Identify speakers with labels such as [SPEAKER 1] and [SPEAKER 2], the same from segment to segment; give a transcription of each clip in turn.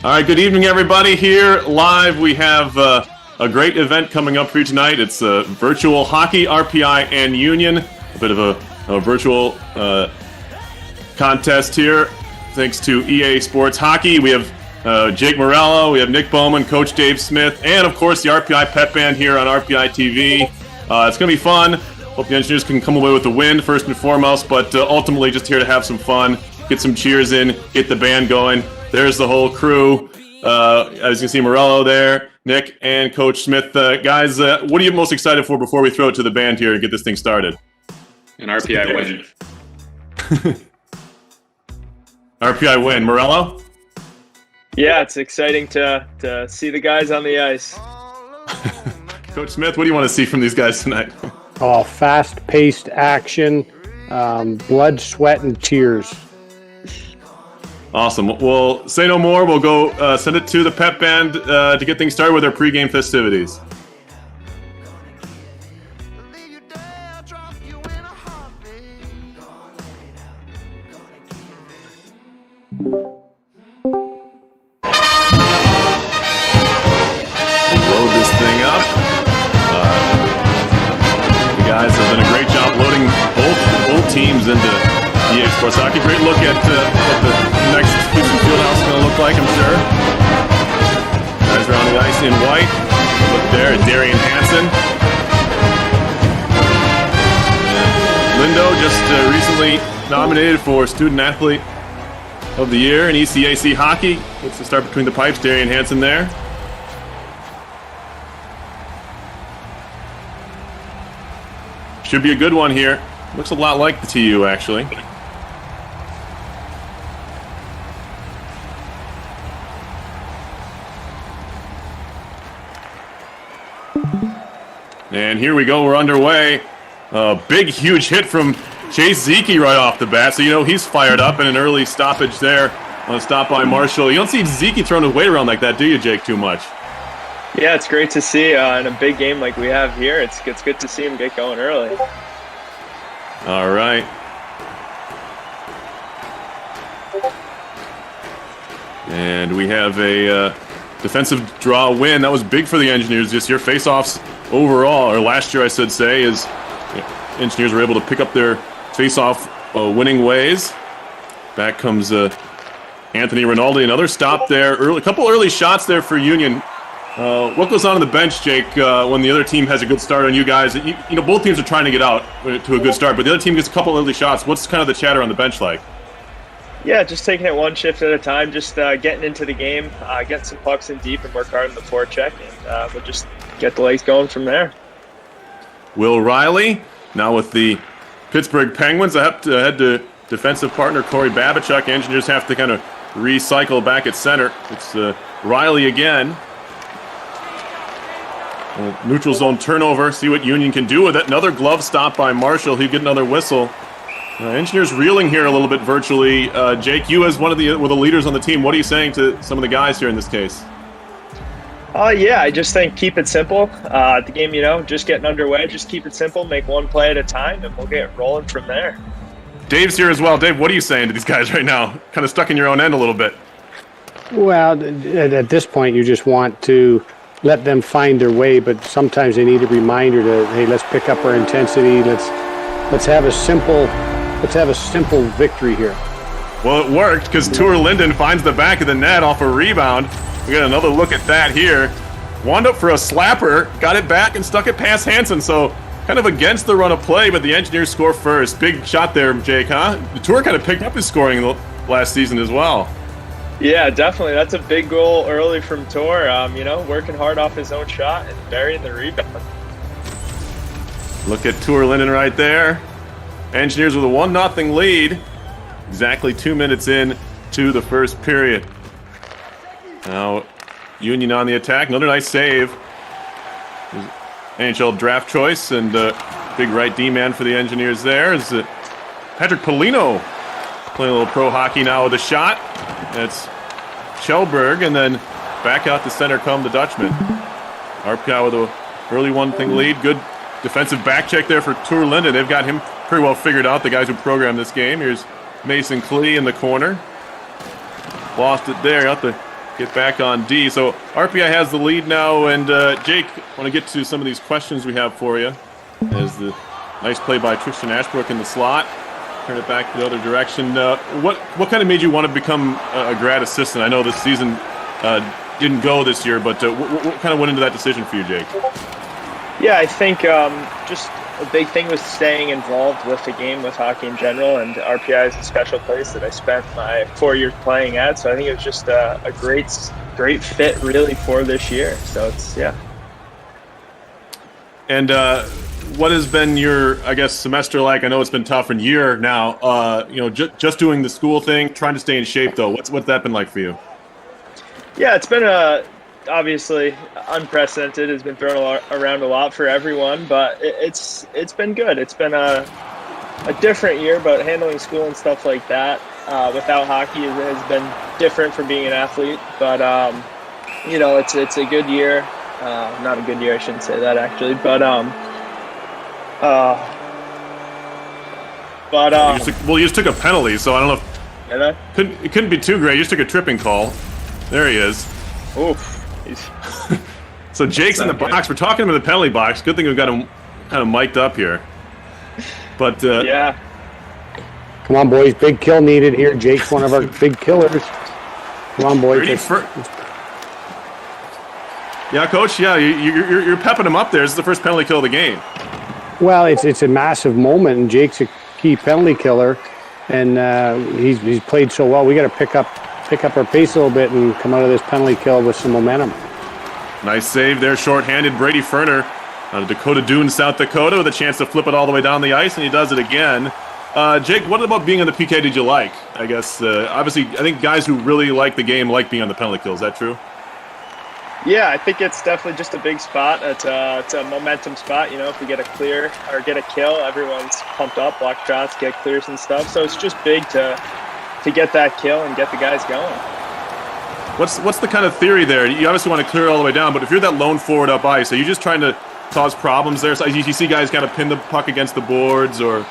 [SPEAKER 1] All right, good evening, everybody. Here live, we have a great event coming up for you tonight. It's virtual hockey, RPI, and Union. A bit of a virtual contest here, thanks to EA Sports Hockey. We have Jake Morello, we have Nick Bowman, Coach Dave Smith, and of course the RPI Pep Band here on RPI TV. It's going to be fun. Hope the Engineers can come away with a win first and foremost, but ultimately just here to have some fun, get some cheers in, get the band going. There's the whole crew. As you can see, Morello there, Nick, and Coach Smith. Guys, what are you most excited for before we throw it to the band here and get this thing started?
[SPEAKER 2] An RPI win.
[SPEAKER 1] RPI win. Morello?
[SPEAKER 3] Yeah, it's exciting to see the guys on the ice.
[SPEAKER 1] Coach Smith, what do you want to see from these guys tonight?
[SPEAKER 4] Oh, fast-paced action, blood, sweat, and tears.
[SPEAKER 1] Awesome. Well, say no more. We'll go send it to the Pep Band to get things started with their pregame festivities. Load this thing up. The guys have done a great job loading both teams into EA Sports Hockey. Great look at what the next Houston Fieldhouse is going to look like, I'm sure. Guys are on the ice in white. Look there at Darian Hansen. Lindo just recently nominated for Student Athlete of the Year in ECAC Hockey. Looks to start between the pipes. Darian Hansen there. Should be a good one here. Looks a lot like the TU, actually. And here we go, we're underway. Big, huge hit from Chase Zeke right off the bat, so you know he's fired up, and an early stoppage there on a stop by Marshall. You don't see Zeke throwing his weight around like that, do you, Jake, too much?
[SPEAKER 3] Yeah, it's great to see in a big game like we have here. It's good to see him get going early.
[SPEAKER 1] All right. And we have a defensive draw win. That was big for the Engineers this year. Face-offs overall, or last year I should say, is Engineers were able to pick up their face-off winning ways. Back comes Anthony Rinaldi. Another stop there. A couple early shots there for Union. What goes on the bench, Jake, when the other team has a good start on you guys? You know, both teams are trying to get out to a good start, but the other team gets a couple early shots. What's kind of the chatter on the bench like?
[SPEAKER 3] Yeah, just taking it one shift at a time, just getting into the game, getting some pucks in deep and work hard on the forecheck, and we'll just get the legs going from there.
[SPEAKER 1] Will Riley, now with the Pittsburgh Penguins, I have to head to defensive partner Corey Babachuk. Engineers have to kind of recycle back at center. It's Riley again. Neutral zone turnover. See what Union can do with it. Another glove stop by Marshall. He'd get another whistle. Engineers reeling here a little bit virtually. Jake, you as one of the leaders on the team, what are you saying to some of the guys here in this case?
[SPEAKER 3] Yeah, I just think keep it simple. The game, just getting underway. Just keep it simple. Make one play at a time, and we'll get rolling from there.
[SPEAKER 1] Dave's here as well. Dave, what are you saying to these guys right now? Kind of stuck in your own end a little bit.
[SPEAKER 4] Well, at this point, you just want to let them find their way, but sometimes they need a reminder to, hey, let's pick up our intensity. Let's have a simple victory here.
[SPEAKER 1] Well, it worked because Tour Linden finds the back of the net off a rebound. We got another look at that here. Wound up for a slapper, got it back and stuck it past Hansen. So kind of against the run of play, but the Engineers score first. Big shot there, Jake, huh? The Tour kind of picked up his scoring last season as well.
[SPEAKER 3] Yeah, definitely. That's a big goal early from Tor. Working hard off his own shot and burying the rebound.
[SPEAKER 1] Look at Tour Linden right there. Engineers with a 1-0 lead. Exactly 2 minutes in to the first period. Now, Union on the attack. Another nice save. NHL draft choice and big right D-man for the Engineers there is Patrick Polino playing a little pro hockey now with a shot. That's Kjellberg, and then back out to center come the Dutchman. RPI with a early 1-0 lead. Good defensive back check there for Tour Linden. They've got him pretty well figured out, the guys who programmed this game. Here's Mason Klee in the corner. Lost it there. Got the get back on D. So RPI has the lead now, and Jake, I want to get to some of these questions we have for you. As the nice play by Tristan Ashbrook in the slot. Turn it back the other direction. What kind of made you want to become a grad assistant? I know this season didn't go this year, but what kind of went into that decision for you, Jake?
[SPEAKER 3] Yeah, I think just a big thing was staying involved with the game, with hockey in general, and RPI is a special place that I spent my 4 years playing at. So I think it was just a great fit, really, for this year. So it's
[SPEAKER 1] And what has been your, I guess, semester like? I know it's been tough in year now. Just doing the school thing, trying to stay in shape though. What's that been like for you?
[SPEAKER 3] Yeah, it's been obviously unprecedented. It's been thrown around a lot for everyone, but it's been good. It's been a different year, but handling school and stuff like that without hockey has been different from being an athlete. But it's a good year. Not a good year, I shouldn't say that actually, but
[SPEAKER 1] you just took a penalty, so I don't know. It couldn't be too great. You just took a tripping call. There he is.
[SPEAKER 3] Oof.
[SPEAKER 1] So Jake's in the box. We're talking about the penalty box. Good thing we've got him kind of mic'd up here. But
[SPEAKER 3] yeah.
[SPEAKER 4] Come on, boys. Big kill needed here. Jake's one of our big killers. Come on, boys.
[SPEAKER 1] Yeah, Coach. Yeah, you're pepping him up there. This is the first penalty kill of the game.
[SPEAKER 4] Well, it's a massive moment, and Jake's a key penalty killer, and he's played so well. We got to pick up our pace a little bit and come out of this penalty kill with some momentum.
[SPEAKER 1] Nice save there, shorthanded. Brady Ferner out of Dakota Dunes, South Dakota, with a chance to flip it all the way down the ice, and he does it again. Jake, what about being on the PK did you like? I guess, obviously, I think guys who really like the game like being on the penalty kill. Is that true?
[SPEAKER 3] Yeah, I think it's definitely just a big spot. It's a momentum spot. If we get a clear or get a kill, everyone's pumped up, block shots, get clears and stuff. So it's just big to get that kill and get the guys going.
[SPEAKER 1] What's the kind of theory there? You obviously want to clear it all the way down, but if you're that lone forward up ice, are you just trying to cause problems there? So you see guys kind of pin the puck against the boards or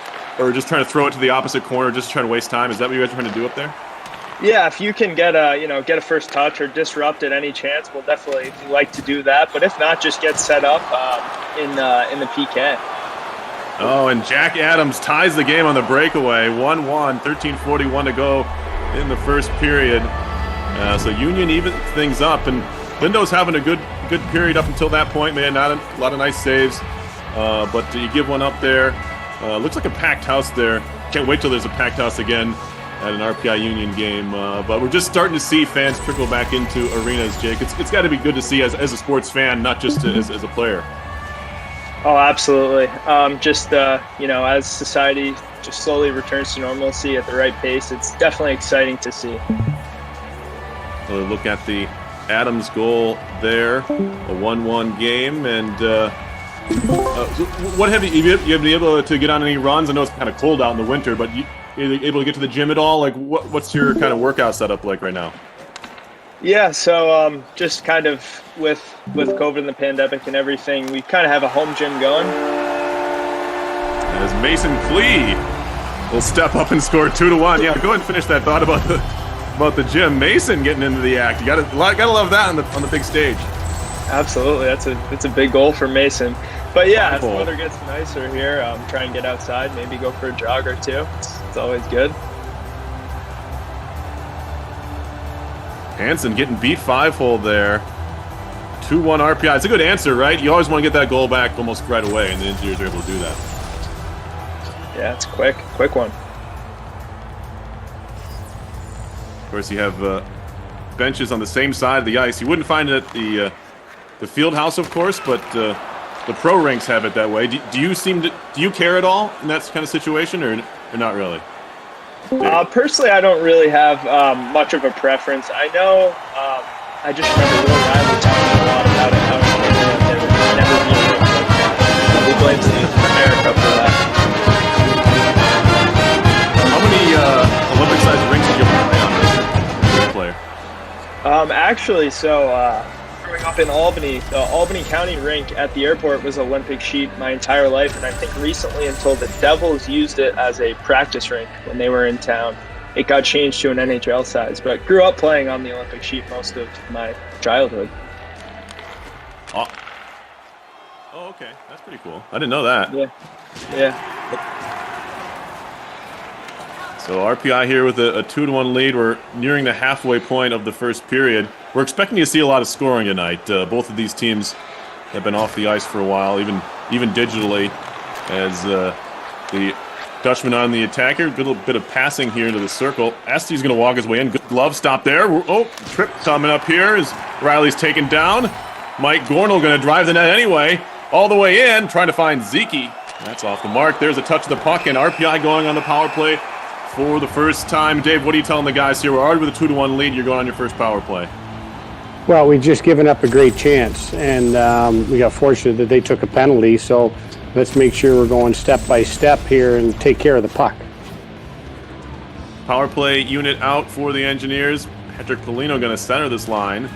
[SPEAKER 1] just trying to throw it to the opposite corner, just trying to waste time? Is that what you guys are trying to do up there?
[SPEAKER 3] Yeah, if you can get a first touch or disrupt at any chance, we'll definitely like to do that. But if not, just get set up in the PK.
[SPEAKER 1] Oh, and Jack Adams ties the game on the breakaway. 1-1, 13:41 to go in the first period. So Union evens things up, and Lindo's having a good period up until that point, man. Not a lot of nice saves, but you give one up there. Looks like a packed house there. Can't wait till there's a packed house again at an RPI Union game. But we're just starting to see fans trickle back into arenas, Jake. It's got to be good to see as a sports fan, not just as a player.
[SPEAKER 3] Oh, absolutely. As society just slowly returns to normalcy at the right pace, it's definitely exciting to see.
[SPEAKER 1] So look at the Adams goal there, a 1-1 game, and what have you been able to get on any runs? I know it's kind of cold out in the winter, but you able to get to the gym at all? Like, what's your kind of workout setup like right now?
[SPEAKER 3] Yeah, so just kind of with COVID and the pandemic and everything, we kind of have a home gym going.
[SPEAKER 1] As Mason Klee will step up and score 2-1. Yeah, go ahead and finish that thought about the gym. Mason getting into the act. You gotta love that on the big stage.
[SPEAKER 3] Absolutely, it's a big goal for Mason. But yeah, as the weather gets nicer here, try and get outside, maybe go for a jog or two. It's always good.
[SPEAKER 1] Hansen getting beat 5-hole there. 2-1 RPI. It's a good answer, right? You always want to get that goal back almost right away, and the Engineers are able to do that.
[SPEAKER 3] Yeah, it's quick one.
[SPEAKER 1] Of course, you have benches on the same side of the ice. You wouldn't find it at the field house, of course, but the pro rinks have it that way. Do you care at all in that kind of situation, or not really?
[SPEAKER 3] Personally, I don't really have much of a preference. I know, I just remember Will Riley talking a lot about it, how there would never be a rink like that. He blames America for that.
[SPEAKER 1] How many Olympic-sized rinks did you play on as a player?
[SPEAKER 3] Actually, growing up in Albany, the Albany County rink at the airport was Olympic sheet my entire life, and I think recently until the Devils used it as a practice rink when they were in town. it got changed to an NHL size. But grew up playing on the Olympic sheet most of my childhood.
[SPEAKER 1] Oh, okay. That's pretty cool. I didn't know that.
[SPEAKER 3] Yeah.
[SPEAKER 1] So RPI here with a 2-1 lead. We're nearing the halfway point of the first period. We're expecting to see a lot of scoring tonight. Both of these teams have been off the ice for a while, even digitally, as the Dutchman on the attacker. Good little bit of passing here into the circle. Esti's going to walk his way in. Good glove stop there. Oh, trip coming up here as Riley's taken down. Mike Gornall going to drive the net anyway. All the way in, trying to find Zeke. That's off the mark. There's a touch of the puck, and RPI going on the power play for the first time. Dave, what are you telling the guys here? We're already with a 2-1 lead. You're going on your first power play.
[SPEAKER 4] Well, we've just given up a great chance, and we got fortunate that they took a penalty, so let's make sure we're going step by step here and take care of the puck.
[SPEAKER 1] Power play unit out for the Engineers. Patrick Polino going to center this line,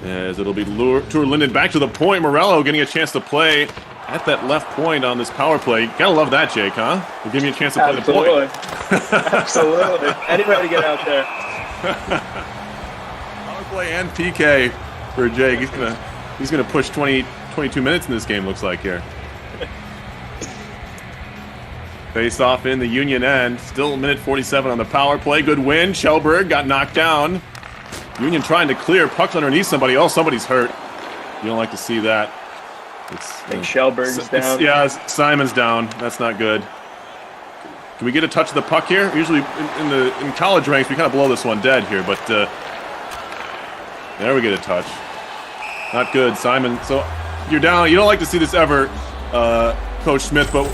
[SPEAKER 1] as it'll be Tour Linden back to the point. Morello getting a chance to play at that left point on this power play. Gotta love that, Jake, huh? We'll give you a chance to play the point.
[SPEAKER 3] Absolutely. Anybody get out there.
[SPEAKER 1] Power play and PK for Jake. He's gonna push 22 minutes in this game, looks like here. Face off in the Union end. Still a minute 47 on the power play. Good win. Kjellberg got knocked down. Union trying to clear. Puck's underneath somebody. Oh, somebody's hurt. You don't like to see that.
[SPEAKER 3] I think Kjellberg's down.
[SPEAKER 1] Yeah, Simon's down. That's not good. Can we get a touch of the puck here? Usually in college ranks, we kind of blow this one dead here, but there we get a touch. Not good, Simon. So you're down. You don't like to see this ever, Coach Smith, but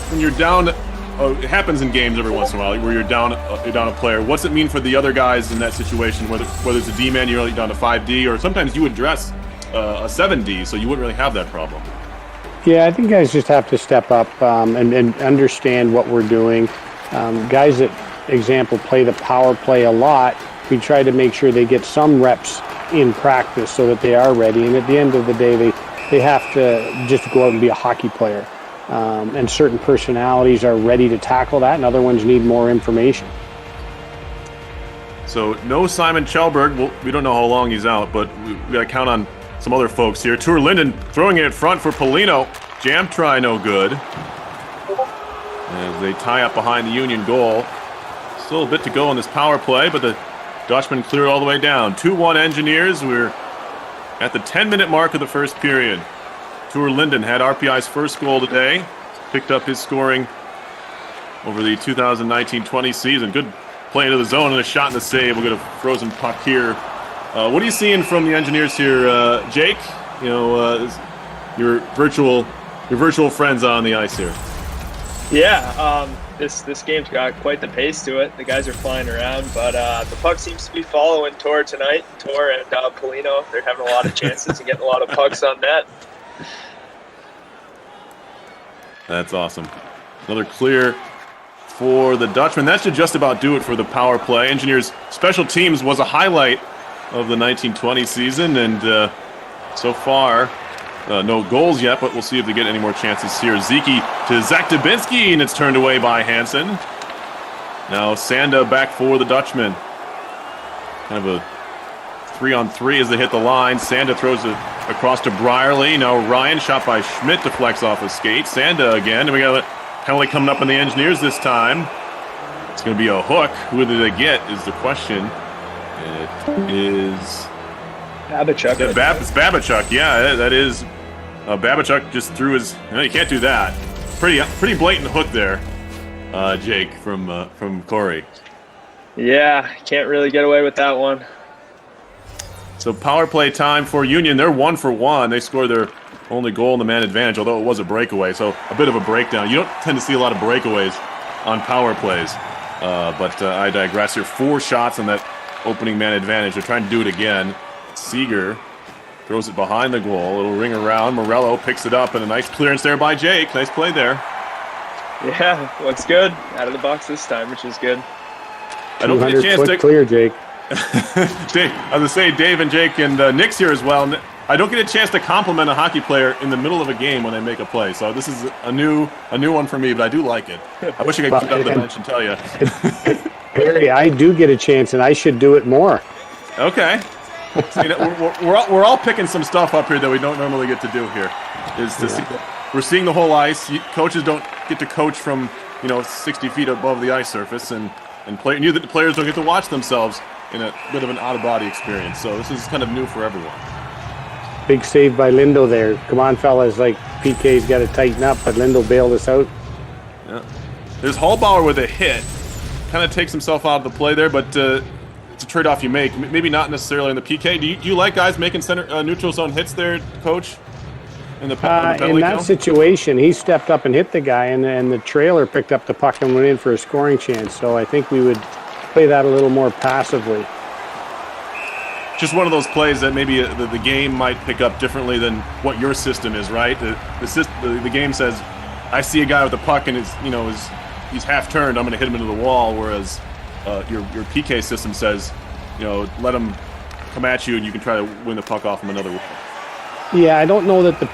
[SPEAKER 1] when you're down, it happens in games every once in a while where you're down a player. What's it mean for the other guys in that situation? Whether it's a D-man, you're down to 5D, or sometimes you would dress a 7D, so you wouldn't really have that problem.
[SPEAKER 4] Yeah, I think guys just have to step up and understand what we're doing. Guys that, example, play the power play a lot, we try to make sure they get some reps in practice so that they are ready. And at the end of the day, they have to just go out and be a hockey player. And certain personalities are ready to tackle that, and other ones need more information.
[SPEAKER 1] So no Simon Kjellberg. Well, we don't know how long he's out, but we got to count on some other folks here. Tour Linden throwing it in front for Polino. Jam try no good. As they tie up behind the Union goal. Still a bit to go on this power play, but the Dutchmen clear all the way down. 2-1 Engineers. We're at the 10-minute mark of the first period. Tour Linden had RPI's first goal today. Picked up his scoring over the 2019-20 season. Good play into the zone and a shot and a save. We'll get a frozen puck here. What are you seeing from the Engineers here, Jake? You know, your virtual friends on the ice here.
[SPEAKER 3] Yeah, this game's got quite the pace to it. The guys are flying around, but the puck seems to be following Tor tonight. Tor and Polino, they're having a lot of chances and getting a lot of pucks on net.
[SPEAKER 1] That's awesome. Another clear for the Dutchman. That should just about do it for the power play. Engineers' special teams was a highlight of the 1920 season, and so far, no goals yet, but we'll see if they get any more chances here. Zeke to Zach Dubinsky, and it's turned away by Hansen. Now Sanda back for the Dutchman. Kind of a 3-on-3 as they hit the line. Sanda throws it across to Brierly. Now Ryan, shot by Schmidt, deflects off a skate. Sanda again, and we got a penalty coming up on the Engineers this time. It's going to be a hook. Who did they get is the question. It is
[SPEAKER 3] Babachuk.
[SPEAKER 1] It's Babachuk. Yeah, that is. Babachuk just threw his. No, you can't do that. Pretty blatant hook there, Jake from Corey.
[SPEAKER 3] Yeah, can't really get away with that one.
[SPEAKER 1] So power play time for Union. They're 1 for 1. They scored their only goal in the man advantage, although it was a breakaway. So a bit of a breakdown. You don't tend to see a lot of breakaways on power plays, but I digress here. 4 shots on that opening man advantage. They're trying to do it again. Seeger throws it behind the goal. It'll ring around. Morello picks it up, and a nice clearance there by Jake. Nice play there.
[SPEAKER 3] Yeah, looks good. Out of the box this time, which is good.
[SPEAKER 1] I don't get a chance to
[SPEAKER 4] clear, Jake.
[SPEAKER 1] Dave, I was going to say Dave and Jake and Nick's here as well. I don't get a chance to compliment a hockey player in the middle of a game when they make a play. So this is a new one for me, but I do like it. I wish I could get up the bench and tell you.
[SPEAKER 4] Barry, I do get a chance, and I should do it more.
[SPEAKER 1] Okay. So, we're all picking some stuff up here that we don't normally get to do here. We're seeing the whole ice. Coaches don't get to coach from 60 feet above the ice surface, and the players don't get to watch themselves in a bit of an out-of-body experience. So this is kind of new for everyone.
[SPEAKER 4] Big save by Lindo there. Come on, fellas. Like, PK's got to tighten up, but Lindo bailed us out.
[SPEAKER 1] Yeah. There's Hallbauer with a hit. Kind of takes himself out of the play there, but it's a trade-off you make. Maybe not necessarily in the PK. Do you like guys making neutral zone hits there, Coach? In
[SPEAKER 4] that situation, he stepped up and hit the guy, and the trailer picked up the puck and went in for a scoring chance. So I think we would play that a little more passively.
[SPEAKER 1] Just one of those plays that maybe the game might pick up differently than what your system is, right? The game says, I see a guy with the puck and he's half turned, I'm going to hit him into the wall, whereas your PK system says, let him come at you and you can try to win the puck off him another way.
[SPEAKER 4] Yeah, I don't know that the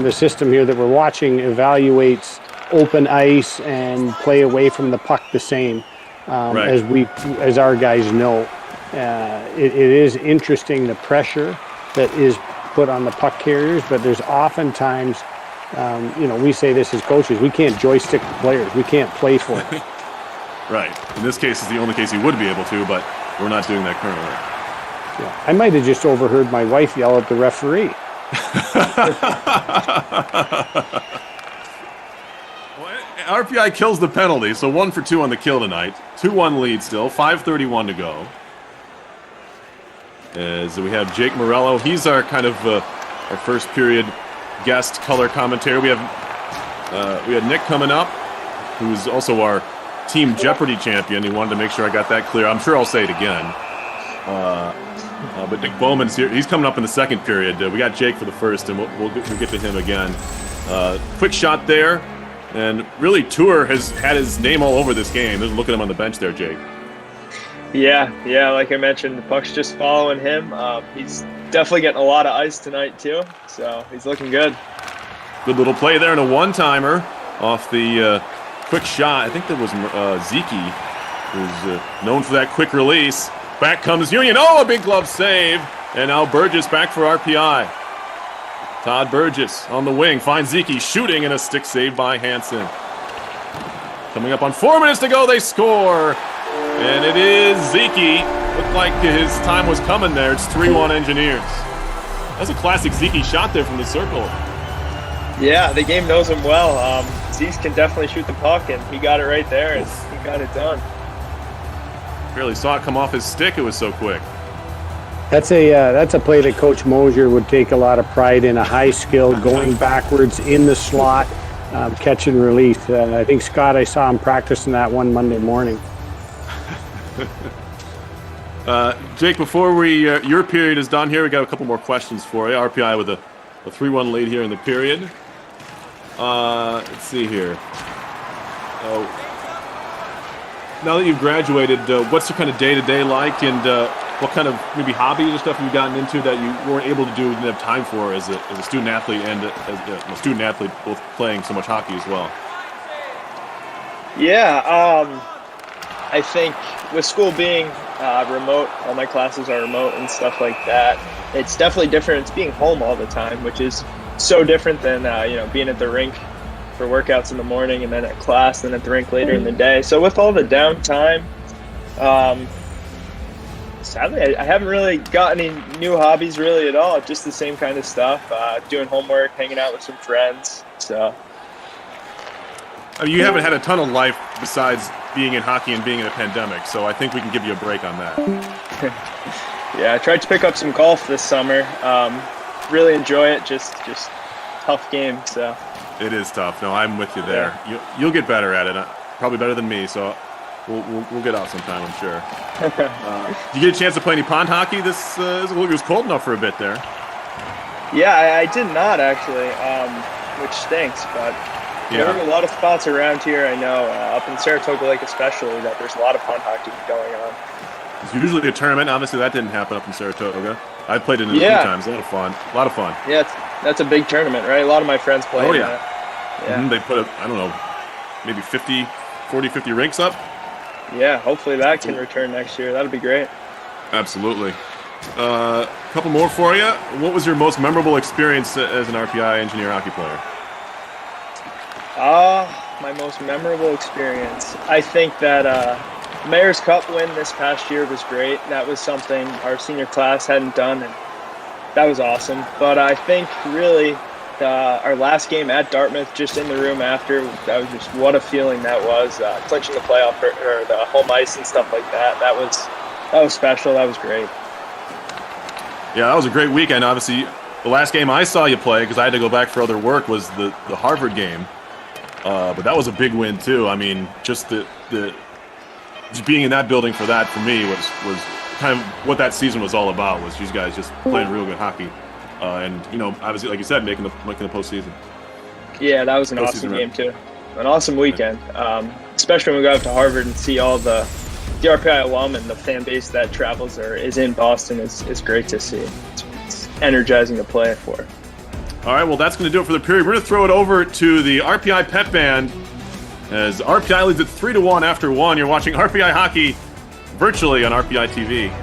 [SPEAKER 4] the system here that we're watching evaluates open ice and play away from the puck the same as our guys know. It is interesting, the pressure that is put on the puck carriers, but there's oftentimes, we say this as coaches, we can't joystick the players. We can't play for it.
[SPEAKER 1] Right. In this case, it's the only case he would be able to, but we're not doing that currently.
[SPEAKER 4] Yeah. I might have just overheard my wife yell at the referee.
[SPEAKER 1] RPI kills the penalty, so 1 for 2 on the kill tonight. 2-1 lead still, 5:31 to go. As we have Jake Morello, he's our kind of our first period guest color commentator. We had Nick coming up, who's also our Team Jeopardy champion. He wanted to make sure I got that clear. I'm sure I'll say it again. But Nick Bowman's here. He's coming up in the second period. We got Jake for the first, and we'll get to him again. Quick shot there, and really Tour has had his name all over this game. Look at him on the bench there, Jake.
[SPEAKER 3] Yeah, like I mentioned, the puck's just following him. He's definitely getting a lot of ice tonight too, so he's looking good.
[SPEAKER 1] Good little play there and a one-timer off the quick shot. I think that was Zeke, who's known for that quick release. Back comes Union. Oh, a big glove save. And now Burgess back for RPI. Todd Burgess on the wing finds Zeke shooting, and a stick save by Hansen. Coming up on 4 minutes to go, they score. And it is Zeke. Looked like his time was coming there. It's 3-1 Engineers. That's a classic Zeke shot there from the circle.
[SPEAKER 3] Yeah, the game knows him well. Zeke can definitely shoot the puck, and he got it right there, and he got it done.
[SPEAKER 1] Barely saw it come off his stick. It was so quick.
[SPEAKER 4] That's a play that Coach Mosier would take a lot of pride in. A high skill, going backwards in the slot, catch and release. I think Scott, I saw him practicing that one Monday morning.
[SPEAKER 1] Jake, before your period is done here, we got a couple more questions for you. RPI with a 3-1 lead here in the period. Let's see here. Now that you've graduated, what's your kind of day-to-day like, and what kind of maybe hobbies or stuff you've gotten into that you weren't able to do, didn't have time for as a student athlete and as a student athlete, both playing so much hockey as well?
[SPEAKER 3] Yeah, I think with school being remote, all my classes are remote and stuff like that. It's definitely different. It's being home all the time, which is so different than being at the rink for workouts in the morning and then at class and at the rink later in the day. So with all the downtime, sadly I haven't really got any new hobbies really at all. Just the same kind of stuff, doing homework, hanging out with some friends. So
[SPEAKER 1] you haven't had a ton of life besides being in hockey and being in a pandemic, so I think we can give you a break on that.
[SPEAKER 3] Yeah, I tried to pick up some golf this summer. Really enjoy it, just tough game. So
[SPEAKER 1] it is tough. No, I'm with you there. Yeah. You'll get better at it, probably better than me. So we'll get out sometime, I'm sure. Did you get a chance to play any pond hockey? It was cold enough for a bit there.
[SPEAKER 3] Yeah, I did not actually, which stinks. But there are a lot of spots around here. I know up in Saratoga Lake especially that there's a lot of pond hockey going on.
[SPEAKER 1] It's usually a tournament. Obviously, that didn't happen up in Saratoga. I played in it a few times. A lot of fun. A lot of fun.
[SPEAKER 3] Yeah, that's a big tournament, right? A lot of my friends play in that. Yeah.
[SPEAKER 1] They put, I don't know, maybe 50 rinks up.
[SPEAKER 3] Yeah, hopefully that can return next year. That'll be great.
[SPEAKER 1] Absolutely. A couple more for you. What was your most memorable experience as an RPI engineer hockey player?
[SPEAKER 3] My most memorable experience. I think that Mayor's Cup win this past year was great. That was something our senior class hadn't done, and that was awesome. But I think really our last game at Dartmouth, just in the room after, that was just what a feeling that was. Clinching the playoff or the home ice and stuff like that. That was special. That was great.
[SPEAKER 1] Yeah, that was a great weekend. Obviously, the last game I saw you play, because I had to go back for other work, was the Harvard game. But that was a big win too. I mean, just just being in that building for that, for me, was kind of what that season was all about. Was you guys just playing real good hockey, and obviously, like you said, making the postseason.
[SPEAKER 3] Yeah, that was an awesome game too. An awesome weekend, especially when we got up to Harvard and see all the RPI alum and the fan base that travels or is in Boston. Is great to see. It's energizing to play for.
[SPEAKER 1] All right, well, that's going to do it for the period. We're going to throw it over to the RPI Pep Band as RPI leads it 3-1 after one. You're watching RPI Hockey virtually on RPI TV.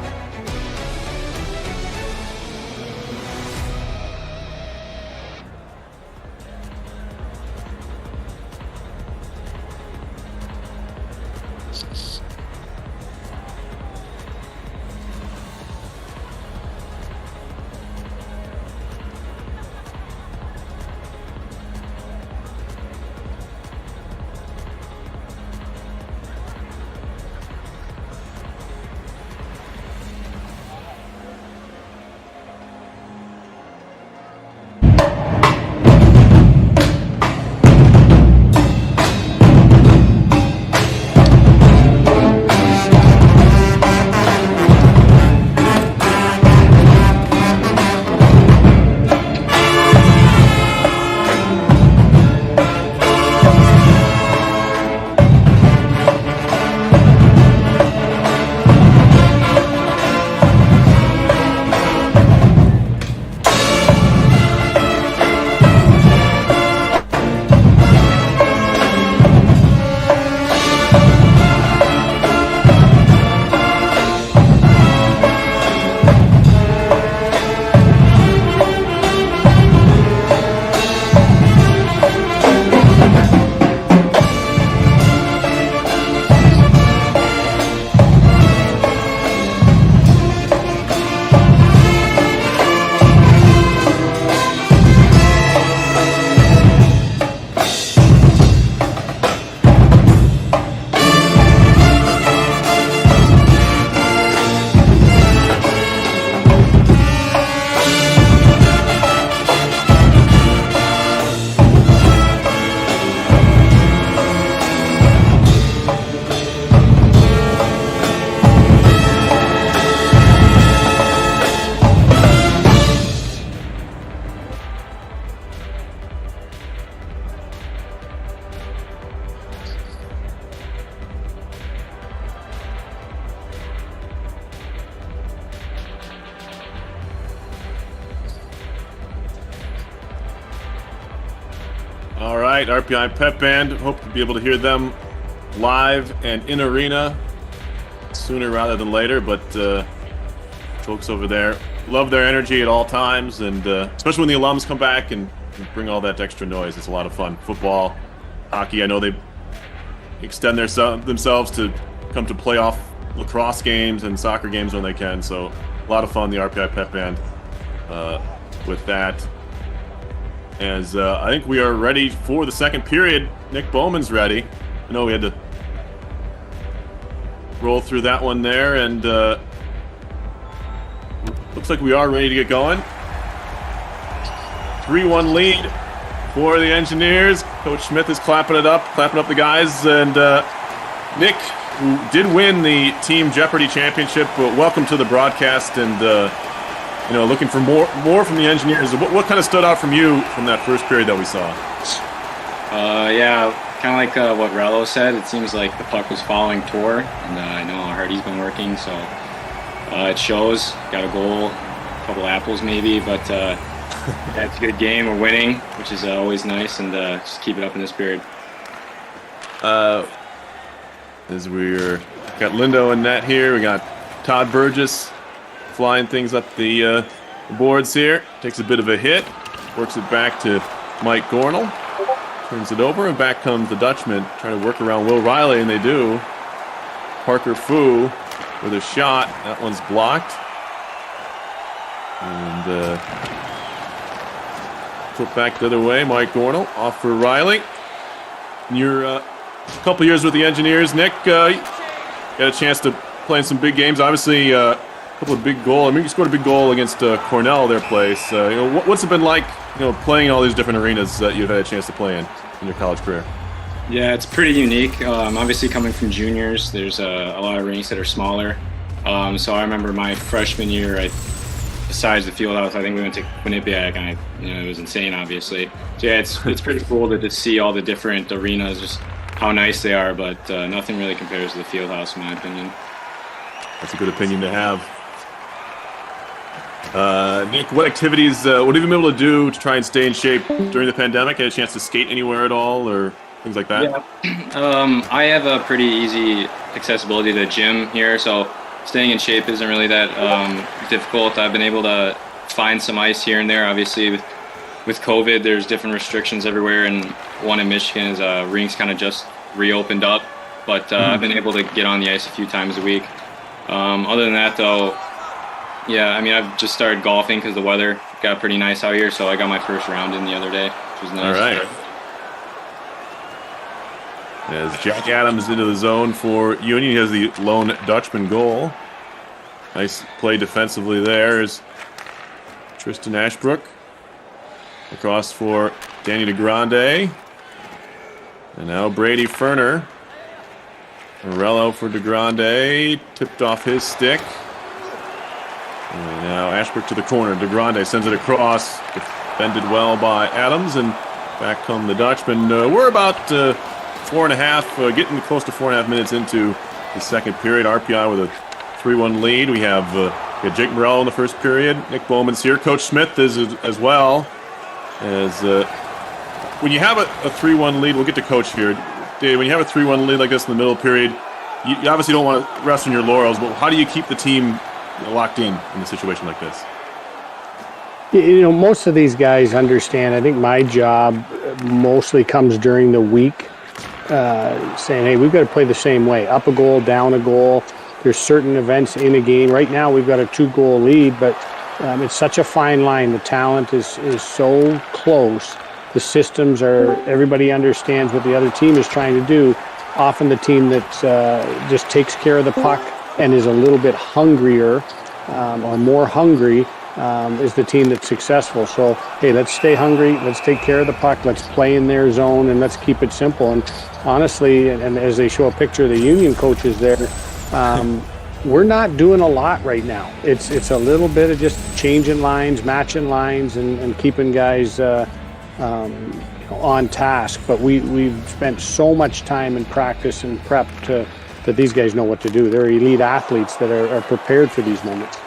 [SPEAKER 1] All right, RPI Pep Band. Hope to be able to hear them live and in arena sooner rather than later. But folks over there love their energy at all times, and especially when the alums come back and bring all that extra noise. It's a lot of fun. Football, hockey. I know they extend themselves to come to playoff lacrosse games and soccer games when they can. So a lot of fun. The RPI Pep Band with that. As I think we are ready for the second period. Nick Bowman's ready. I know we had to roll through that one there, and looks like we are ready to get going. 3-1 lead for the Engineers. Coach Smith is clapping up the guys, and Nick, who did win the Team Jeopardy Championship, but welcome to the broadcast, and looking for more from the Engineers. What kind of stood out from you from that first period that we saw?
[SPEAKER 2] Yeah, kind of like what Rello said. It seems like the puck was following Tor, and I know how hard he's been working, so it shows. Got a goal couple apples maybe, but that's a good game. We're winning, which is always nice, and just keep it up in this period.
[SPEAKER 1] As we're got Lindo in net here, we got Todd Burgess flying things up the boards here. Takes a bit of a hit, works it back to Mike Gornell, turns it over, and back comes the Dutchman trying to work around Will Riley, and they do. Parker Fu with a shot. That one's blocked. And flip back the other way. Mike Gornell off for Riley. You're a couple years with the Engineers. Nick, got a chance to play in some big games. Obviously, a couple of big goals. I mean, you scored a big goal against Cornell, their place. What's it been like, playing in all these different arenas that you've had a chance to play in your college career?
[SPEAKER 2] Yeah, it's pretty unique. Obviously, coming from juniors, there's a lot of rinks that are smaller. So I remember my freshman year, besides the field house, I think we went to Quinnipiac, and it was insane, obviously. So yeah, it's pretty cool to see all the different arenas, just how nice they are, but nothing really compares to the field house, in my opinion.
[SPEAKER 1] That's a good opinion to have. Nick, what activities, what have you been able to do to try and stay in shape during the pandemic? Had a chance to skate anywhere at all, or things like that?
[SPEAKER 2] Yeah. I have a pretty easy accessibility to the gym here, so staying in shape isn't really that difficult. I've been able to find some ice here and there. Obviously, with COVID, there's different restrictions everywhere, and one in Michigan is rinks kind of just reopened up. But I've been able to get on the ice a few times a week. Other than that, though, yeah, I mean, I've just started golfing because the weather got pretty nice out here, so I got my first round in the other day, which was nice.
[SPEAKER 1] All right. As Jack Adams into the zone for Union, he has the lone Dutchman goal. Nice play defensively there is Tristan Ashbrook. Across for Danny DeGrande. And now Brady Ferner. Morello for DeGrande. Tipped off his stick. And now Ashbrook to the corner. DeGrande sends it across. Defended well by Adams. And back come the Dutchman. We're about 4.5, getting close to 4.5 minutes into the second period. RPI with a 3-1 lead. We have Jake Morello in the first period. Nick Bowman's here. Coach Smith is as well. As when you have a 3-1 lead, we'll get to Coach here. Dave, when you have a 3-1 lead like this in the middle period, you obviously don't want to rest on your laurels, but how do you keep the team locked in a situation like this?
[SPEAKER 4] Most of these guys understand. I think my job mostly comes during the week, saying, hey, we've got to play the same way. Up a goal, down a goal. There's certain events in a game. Right now we've got a 2-goal lead, but it's such a fine line. The talent is so close. The systems everybody understands what the other team is trying to do. Often the team that just takes care of the puck and is a little bit hungrier or more hungry is the team that's successful. So, hey, let's stay hungry. Let's take care of the puck. Let's play in their zone, and let's keep it simple. And honestly, and as they show a picture of the Union coaches there, we're not doing a lot right now. It's a little bit of just changing lines, matching lines, and keeping guys on task. But we've spent so much time in practice and prep that these guys know what to do. They're elite athletes that are prepared for these moments.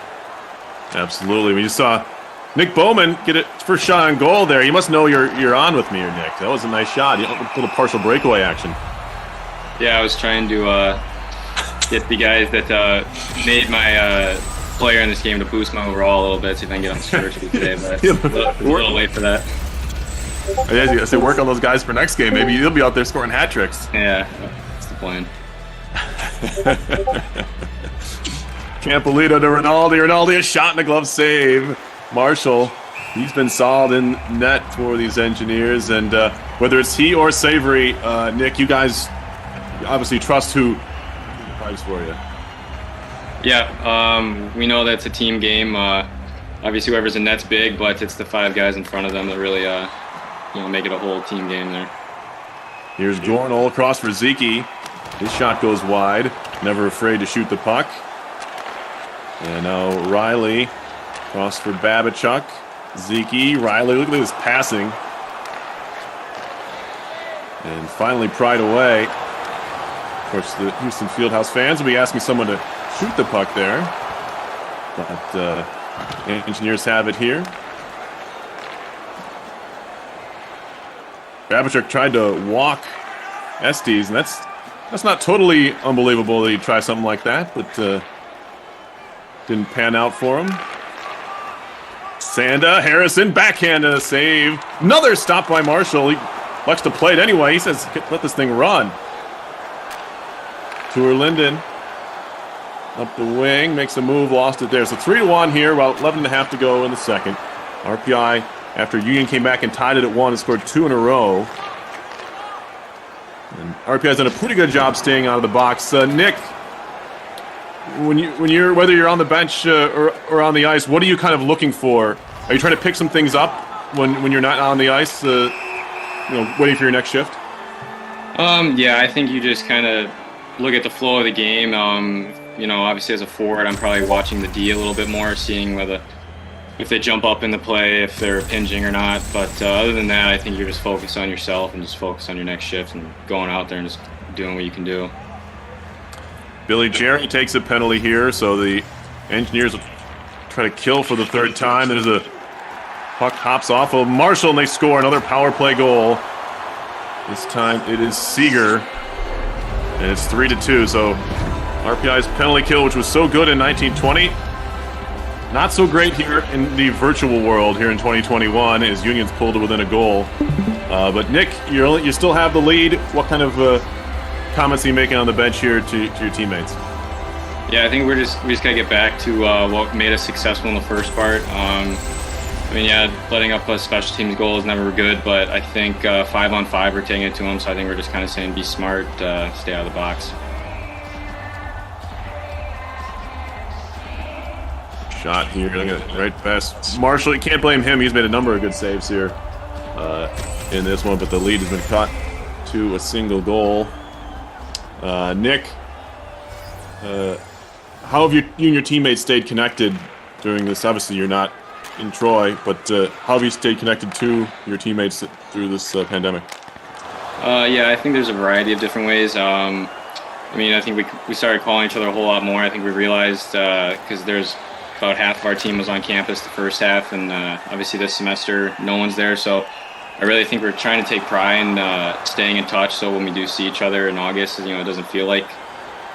[SPEAKER 1] Absolutely. We just saw Nick Bowman get it first shot on goal there. You must know you're on with me here, Nick. That was a nice shot. A little partial breakaway action.
[SPEAKER 2] Yeah, I was trying to get the guys that made my player in this game to boost my overall a little bit, see if I can get on the score sheet today, but a little late for that.
[SPEAKER 1] I was say work on those guys for next game. Maybe you'll be out there scoring hat tricks.
[SPEAKER 2] Yeah, that's the plan.
[SPEAKER 1] Campolito to Rinaldi. Rinaldi, a shot and a glove save. Marshall, he's been solid in net for these Engineers. And whether it's he or Savory, Nick, you guys obviously trust who pipes for you.
[SPEAKER 2] Yeah, we know that's a team game. Obviously, whoever's in net's big, but it's the 5 guys in front of them that really make it a whole team game there.
[SPEAKER 1] Here's Gornell across for Zeke. His shot goes wide. Never afraid to shoot the puck. And now Riley across for Babichuk. Zeke, Riley, look at this passing. And finally pried away. Of course, the Houston Fieldhouse fans will be asking someone to shoot the puck there. But Engineers have it here. Babichuk tried to walk Estes, and that's not totally unbelievable that he'd try something like that, but didn't pan out for him. Sanda, Harrison, backhand and a save. Another stop by Marshall. He likes to play it anyway. He says, let this thing run. Tour Linden up the wing, makes a move, lost it there. So 3-1 here, about 11.5 to go in the second. RPI, after Union came back and tied it at 1 and scored 2 in a row. And RPI's done a pretty good job staying out of the box. Nick, whether you're on the bench or on the ice, what are you kind of looking for? Are you trying to pick some things up when you're not on the ice, waiting for your next shift?
[SPEAKER 2] Yeah, I think you just kind of look at the flow of the game. Obviously as a forward, I'm probably watching the D a little bit more, seeing if they jump up in the play, if they're pinging or not. But other than that, I think you're just focused on yourself and just focus on your next shift and going out there and just doing what you can do.
[SPEAKER 1] Billy Jerry takes a penalty here, so the Engineers will try to kill for the third time. There's a puck hops off of Marshall, and they score another power play goal. This time it is Seeger, and it's 3-2. So RPI's penalty kill, which was so good in 1920, not so great here in the virtual world here in 2021, as Union's pulled it within a goal. But Nick, you still have the lead. What kind of comments are you making on the bench here to your teammates?
[SPEAKER 2] Yeah, I think we just gotta get back to what made us successful in the first part. Letting up a special teams goal is never good, but I think 5-on-5 we're taking it to them. So I think we're just kind of saying be smart, stay out of the box.
[SPEAKER 1] Shot here, right past Marshall. You can't blame him. He's made a number of good saves here in this one, but the lead has been cut to a single goal. Nick, how have you and your teammates stayed connected during this? Obviously, you're not in Troy, but how have you stayed connected to your teammates through this pandemic?
[SPEAKER 2] I think there's a variety of different ways. I think we started calling each other a whole lot more. I think we realized because there's about half of our team was on campus the first half, and obviously this semester no one's there. So I really think we're trying to take pride in staying in touch. So when we do see each other in August, it doesn't feel like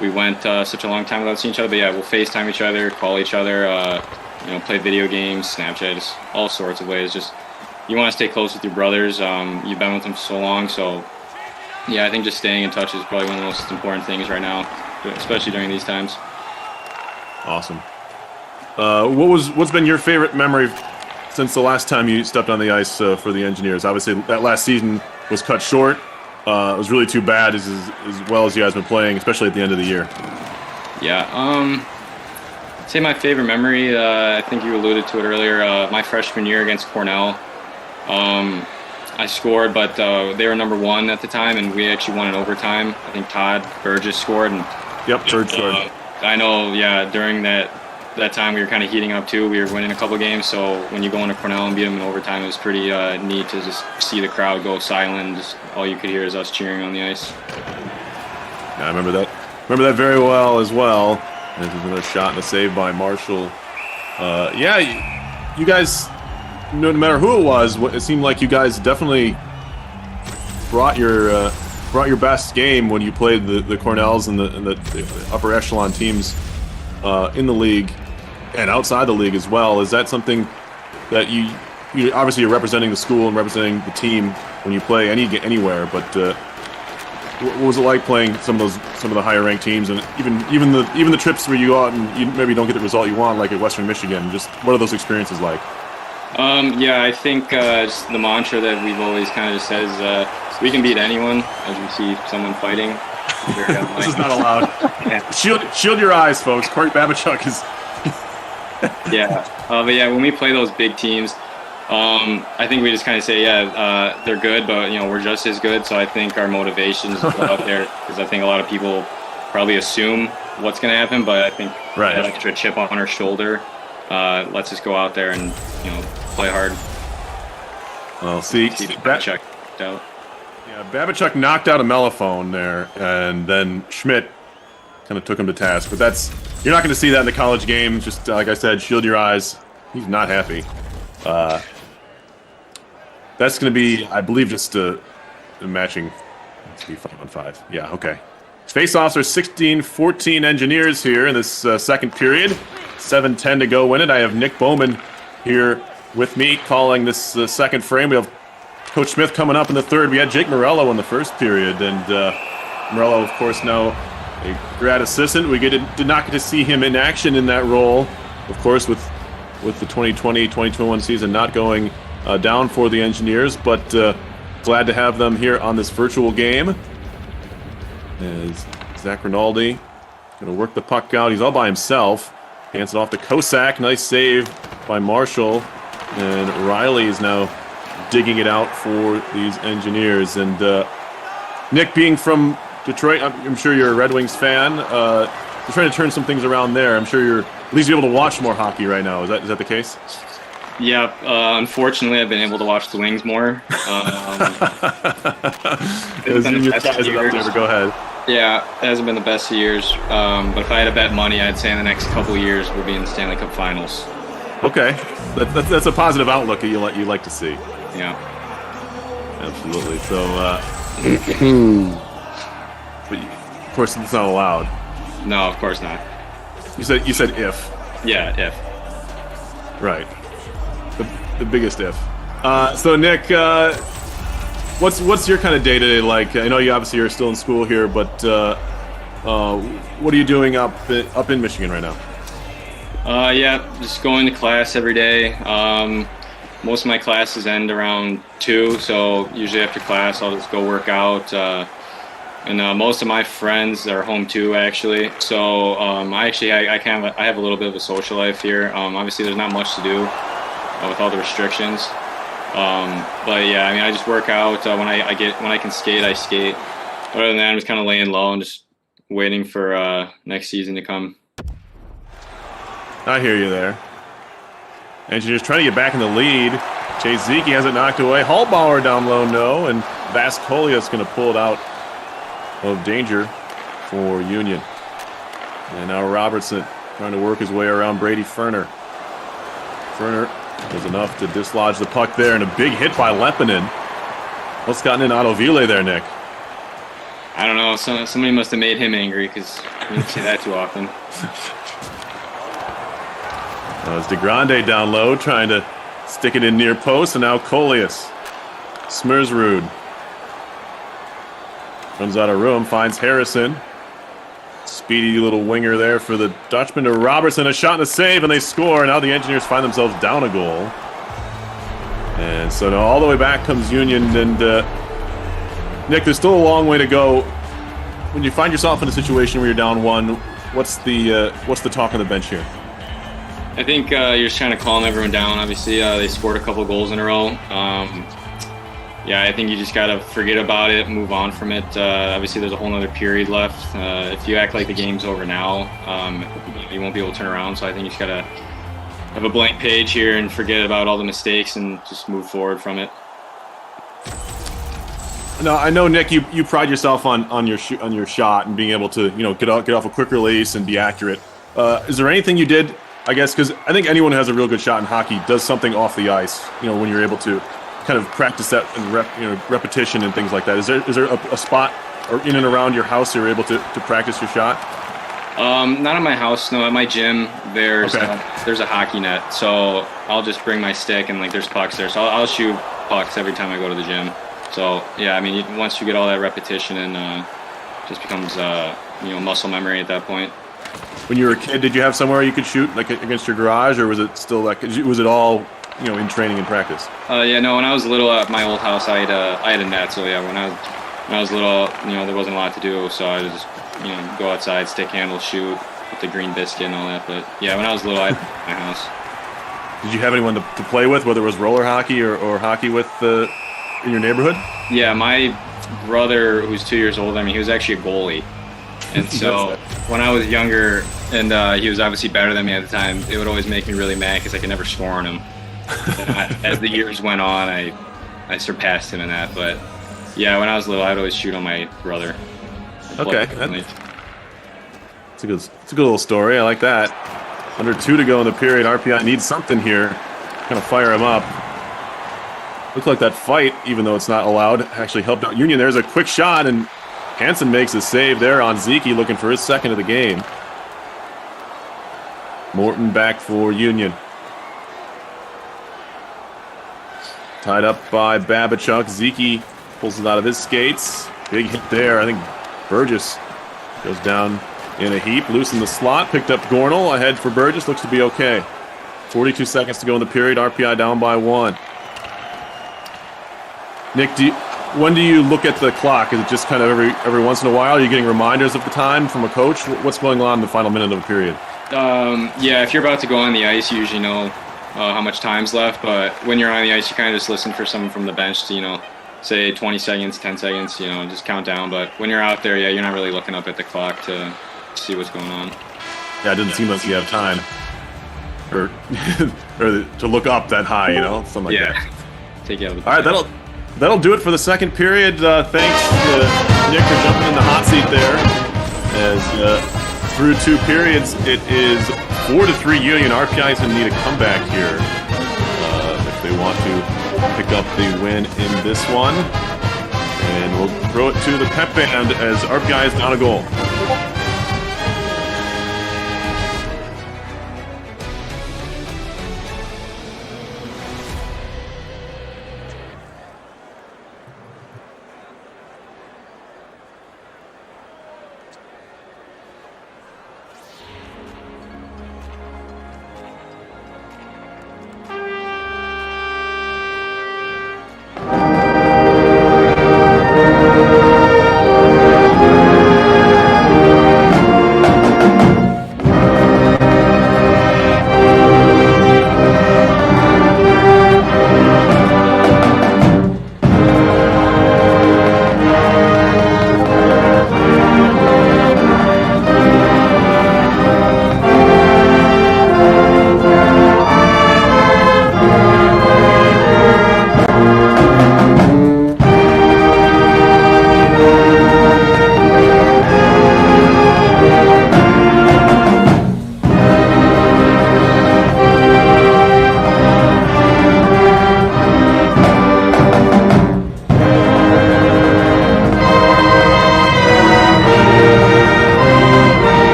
[SPEAKER 2] we went such a long time without seeing each other. But yeah, we'll FaceTime each other, call each other, play video games, Snapchat, just all sorts of ways. Just you want to stay close with your brothers. You've been with them for so long. So yeah, I think just staying in touch is probably one of the most important things right now, especially during these times.
[SPEAKER 1] Awesome. What's been your favorite memory since the last time you stepped on the ice for the Engineers? Obviously, that last season was cut short. It was really too bad as well as you guys been playing, especially at the end of the year.
[SPEAKER 2] Yeah. I'd say my favorite memory, I think you alluded to it earlier, my freshman year against Cornell. I scored, but they were number 1 at the time, and we actually won in overtime. I think Todd Burgess scored.
[SPEAKER 1] Burgess scored.
[SPEAKER 2] I know, during that time we were kind of heating up too. We were winning a couple games, so when you go into Cornell and beat them in overtime, it was pretty neat to just see the crowd go silent. Just all you could hear is us cheering on the ice.
[SPEAKER 1] Yeah, I remember that. Remember that very well as well. There's another shot and a save by Marshall. You guys, no matter who it was, it seemed like you guys definitely brought your best game when you played the Cornells and the upper echelon teams in the league and outside the league as well. Is that something that you obviously you're representing the school and representing the team when you play anywhere, but what was it like playing some of the higher ranked teams, and even the trips where you go out and you maybe don't get the result you want, like at Western Michigan? Just what are those experiences like?
[SPEAKER 2] I think just the mantra that we've always kind of just said is we can beat anyone as we see someone fighting.
[SPEAKER 1] This is not allowed. Yeah. Shield your eyes, folks. Corey Babichuk is.
[SPEAKER 2] When we play those big teams, I think we just kind of say, they're good, but we're just as good. So I think our motivation is to go out there, because I think a lot of people probably assume what's going to happen, but I think that extra chip on our shoulder lets us go out there and play hard.
[SPEAKER 1] Well, see
[SPEAKER 2] Babichuk out.
[SPEAKER 1] Yeah, Babichuk knocked out a mellophone there, and then Schmidt kind of took him to task. But you're not going to see that in the college game. Just like I said, shield your eyes. He's not happy. That's going to be, I believe, just a matching. It's going to be 5-on-5. Yeah, okay. Face-offs are 16-14 Engineers here in this second period. 7:10 to go win it. I have Nick Bowman here with me calling this second frame. We have Coach Smith coming up in the third. We had Jake Morello in the first period, and Morello, of course, now a grad assistant. We did not get to see him in action in that role, of course, with the 2020-2021 season not going down for the Engineers, but glad to have them here on this virtual game. As Zach Rinaldi going to work the puck out. He's all by himself. Hands it off to Kosak. Nice save by Marshall. And Riley is now digging it out for these Engineers. And Nick, being from Detroit, I'm sure you're a Red Wings fan. You're trying to turn some things around there. I'm sure you're at least able to watch more hockey right now. Is that the case?
[SPEAKER 2] Yeah, unfortunately, I've been able to watch the Wings more.
[SPEAKER 1] Go ahead.
[SPEAKER 2] Yeah, it hasn't been the best of years. But if I had to bet money, I'd say in the next couple of years we'll be in the Stanley Cup Finals.
[SPEAKER 1] Okay, that's a positive outlook that you like to see.
[SPEAKER 2] Yeah,
[SPEAKER 1] absolutely. So, but of course, it's not allowed.
[SPEAKER 2] No, of course not.
[SPEAKER 1] You said if.
[SPEAKER 2] Yeah, if.
[SPEAKER 1] Right. The biggest if. So Nick, what's your kind of day-to-day like? I know you obviously are still in school here, but what are you doing up in Michigan right now?
[SPEAKER 2] Yeah, just going to class every day. Most of my classes end around 2, so usually after class I'll just go work out. And most of my friends are home too, actually. So I have a little bit of a social life here. Obviously, there's not much to do with all the restrictions. But yeah, I mean, I just work out. When I can skate, I skate. Other than that, I'm just kind of laying low and just waiting for next season to come.
[SPEAKER 1] I hear you there. Engineers trying to get back in the lead. Chase Zeke has it knocked away. Hallbauer down low, no, and Vascolia's going to pull it out of danger for Union. And now Robertson trying to work his way around Brady Ferner. Ferner does enough to dislodge the puck there, and a big hit by Lepinen. What's gotten in Autoville there, Nick?
[SPEAKER 2] I don't know. Somebody must have made him angry because we don't see that too often.
[SPEAKER 1] It's DeGrande down low trying to stick it in near post, and now Coleus. Smersrud runs out of room, finds Harrison. Speedy little winger there for the Dutchman to Robertson. A shot and a save, and they score. Now the Engineers find themselves down a goal. And so now all the way back comes Union. And Nick, there's still a long way to go. When you find yourself in a situation where you're down 1, what's the talk on the bench here?
[SPEAKER 2] I think you're just trying to calm everyone down. Obviously, they scored a couple goals in a row. Yeah, I think you just got to forget about it, move on from it. Obviously, there's a whole other period left. If you act like the game's over now, you won't be able to turn around. So I think you just got to have a blank page here and forget about all the mistakes and just move forward from it.
[SPEAKER 1] Now, I know, Nick, you pride yourself on your shot and being able to get off a quick release and be accurate. Is there anything you did, I guess, because I think anyone who has a real good shot in hockey does something off the ice, when you're able to kind of practice that and repetition and things like that. Is there a spot or in and around your house you're able to practice your shot?
[SPEAKER 2] Not in my house, no. At my gym, there's a hockey net, so I'll just bring my stick and there's pucks there. So I'll shoot pucks every time I go to the gym. So yeah, I mean, once you get all that repetition, and just becomes muscle memory at that point.
[SPEAKER 1] When you were a kid, did you have somewhere you could shoot against your garage, or was it still was it all in training and practice?
[SPEAKER 2] Yeah, no. When I was little at my old house, I had a net. So yeah, when I was little, there wasn't a lot to do, so I would just go outside, stick handle, shoot with the green biscuit and all that. But yeah, when I was little, I had my house.
[SPEAKER 1] Did you have anyone to play with, whether it was roller hockey or hockey with in your neighborhood?
[SPEAKER 2] Yeah, my brother, who's 2 years older than me, he was actually a goalie. And so when I was younger, and he was obviously better than me at the time, it would always make me really mad because I could never score on him. As the years went on, I surpassed him in that. But yeah, when I was little, I'd always shoot on my brother.
[SPEAKER 1] Okay, it's a good little story. I like that. Under 2 to go in the period. RPI needs something here. Kind of fire him up. Looks like that fight, even though it's not allowed, actually helped out Union. There's a quick shot, and Hansen makes a save there on Zeke, looking for his second of the game. Morton back for Union. Tied up by Babichuk. Zeke pulls it out of his skates. Big hit there. I think Burgess goes down in a heap. Loose in the slot. Picked up Gornell. Ahead for Burgess. Looks to be okay. 42 seconds to go in the period. RPI down by 1. Nick, when do you look at the clock? Is it just kind of every once in a while? Are you getting reminders of the time from a coach? What's going on in the final minute of the period?
[SPEAKER 2] Yeah, if you're about to go on the ice, you usually know how much time's left. But when you're on the ice, you kind of just listen for someone from the bench to, say 20 seconds, 10 seconds, just count down. But when you're out there, yeah, you're not really looking up at the clock to see what's going on.
[SPEAKER 1] Yeah, it doesn't seem like you have time. Or to look up that high, something like that.
[SPEAKER 2] Take you out of the
[SPEAKER 1] All right, that'll do it for the second period. Thanks to Nick for jumping in the hot seat there. As through 2 periods, it is 4-3 Union. RPI is going to need a comeback here if they want to pick up the win in this one. And we'll throw it to the pep band as RPI is down a goal.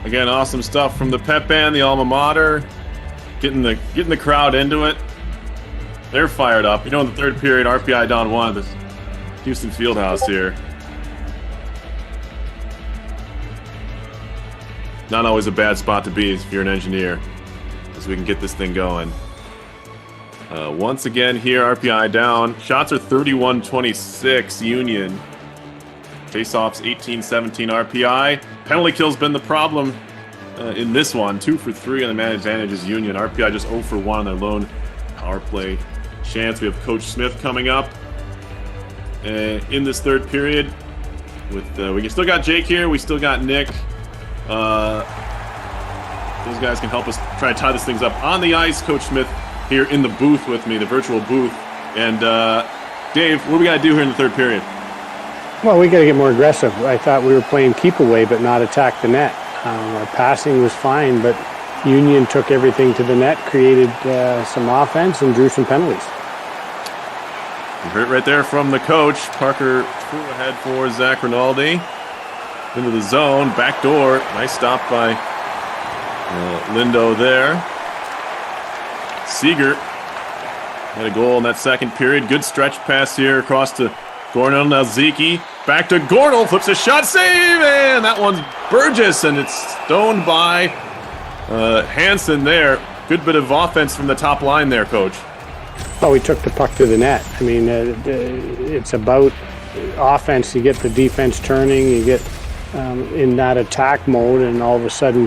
[SPEAKER 1] Again, awesome stuff from the pep band, the alma mater, getting the crowd into it. They're fired up. In the third period, RPI down 1 at the Houston Fieldhouse here. Not always a bad spot to be if you're an engineer, as we can get this thing going. Once again here, RPI down. Shots are 31-26 Union. Faceoffs 18-17 RPI. Penalty kill's been the problem in this one. 2 for 3 on the man advantage is Union. RPI just 0 for 1 on their lone power play chance. We have Coach Smith coming up in this third period. We still got Jake here. We still got Nick. Those guys can help us try to tie this things up on the ice. Coach Smith here in the booth with me, the virtual booth. And Dave, what do we got to do here in the third period?
[SPEAKER 4] Well, we got to get more aggressive. I thought we were playing keep away but not attack the net. Our passing was fine, but Union took everything to the net, created some offense, and drew some penalties.
[SPEAKER 1] You heard it right there from the coach. Parker threw ahead for Zach Rinaldi. Into the zone, back door. Nice stop by Lindo there. Seeger had a goal in that second period. Good stretch pass here across to Gornell. Now Zeke back to Gornell. Flips a shot, save, and that one's Burgess, and it's stoned by Hansen there. Good bit of offense from the top line there, Coach.
[SPEAKER 4] Oh, we took the puck to the net. I mean, it's about offense. You get the defense turning. You get in that attack mode, and all of a sudden,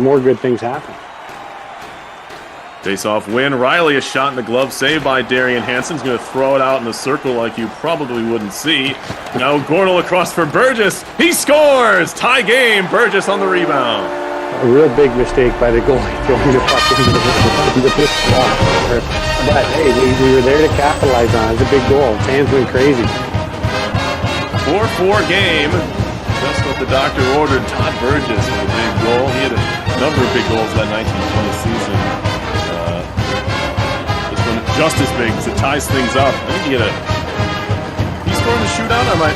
[SPEAKER 4] more good things happen.
[SPEAKER 1] Face-off win. Riley, a shot in the glove, saved by Darian Hansen's going to throw it out in the circle like you probably wouldn't see. Now Gornell across for Burgess. He scores! Tie game. Burgess on the rebound.
[SPEAKER 4] A real big mistake by the goalie throwing the puck into the slot. But hey, we were there to capitalize on it. It's a big goal. His hands went crazy.
[SPEAKER 1] 4-4 game. Just what the doctor ordered. Todd Burgess with a big goal. He had a number of big goals that 1920 season. This one just as big because it ties things up. I think he scored in the shootout. Or am I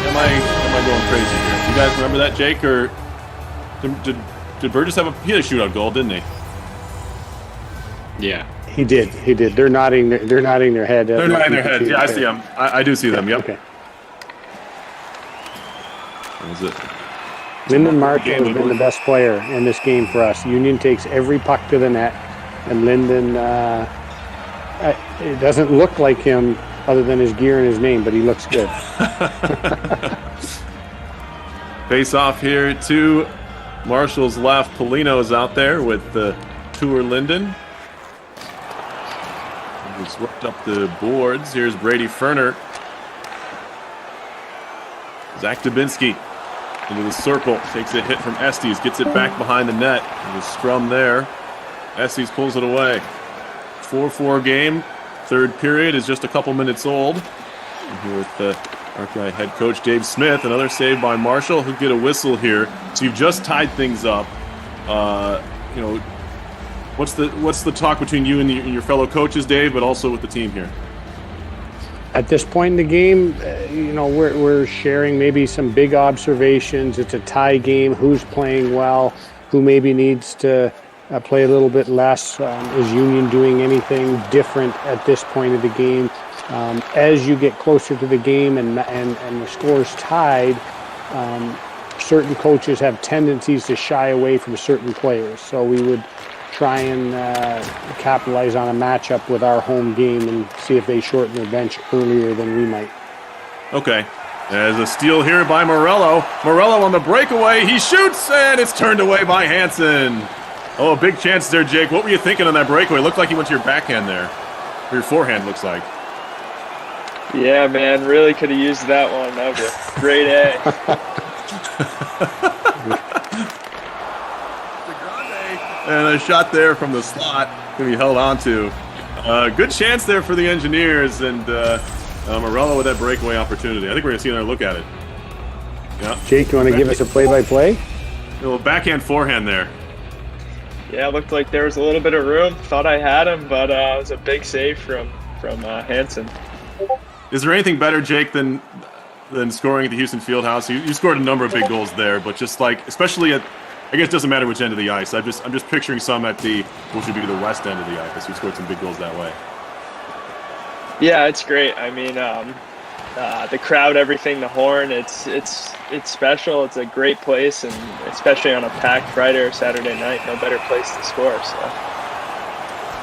[SPEAKER 1] going crazy here? You guys remember that, Jake? Or did Burgess have he had a shootout goal, didn't he?
[SPEAKER 2] Yeah.
[SPEAKER 4] He did. They're nodding their head.
[SPEAKER 1] They're nodding their head. Yeah, I see them. I do see them. Yep.
[SPEAKER 4] Okay.
[SPEAKER 1] That was it.
[SPEAKER 4] Lyndon Marshall has been the best player in this game for us. Union takes every puck to the net, and Lyndon, it doesn't look like him other than his gear and his name, but he looks good.
[SPEAKER 1] Face off here to Marshall's left. Polino's out there with Tour Linden. He's worked up the boards. Here's Brady Ferner. Zach Dubinsky into the circle. Takes a hit from Estes. Gets it back behind the net. There's a scrum there. Estes pulls it away. 4-4 game. Third period is just a couple minutes old. I'm here with RPI head coach Dave Smith. Another save by Marshall. He'll get a whistle here. So you've just tied things up. What's the talk between you and your fellow coaches, Dave, but also with the team here?
[SPEAKER 4] At this point in the game, we're sharing maybe some big observations. It's a tie game. Who's playing well? Who maybe needs to play a little bit less? Is Union doing anything different at this point of the game? As you get closer to the game and the score's tied, certain coaches have tendencies to shy away from certain players. So we would try and capitalize on a matchup with our home game and see if they shorten their bench earlier than we might.
[SPEAKER 1] Okay. There's a steal here by Morello. Morello on the breakaway. He shoots, and it's turned away by Hansen. Oh, a big chance there, Jake. What were you thinking on that breakaway? It looked like he went to your backhand there. Or your forehand, looks like.
[SPEAKER 3] Yeah, man. Really could have used that one. That was a great A.
[SPEAKER 1] And a shot there from the slot can be held on to. Good chance there for the Engineers, and Morello with that breakaway opportunity. I think we're going to see another look at it. Yeah.
[SPEAKER 4] Jake, you want to give us a play-by-play?
[SPEAKER 1] A little backhand forehand there.
[SPEAKER 3] Yeah, it looked like there was a little bit of room. Thought I had him, but it was a big save from Hansen.
[SPEAKER 1] Is there anything better, Jake, than scoring at the Houston Fieldhouse? You scored a number of big goals there, but just like, especially at I guess it doesn't matter which end of the ice. I'm just picturing some at the what should be the west end of the ice who scored some big goals that way.
[SPEAKER 3] Yeah, it's great. I mean, the crowd, everything, the horn, it's special. It's a great place, and especially on a packed Friday or Saturday night, no better place to score. So.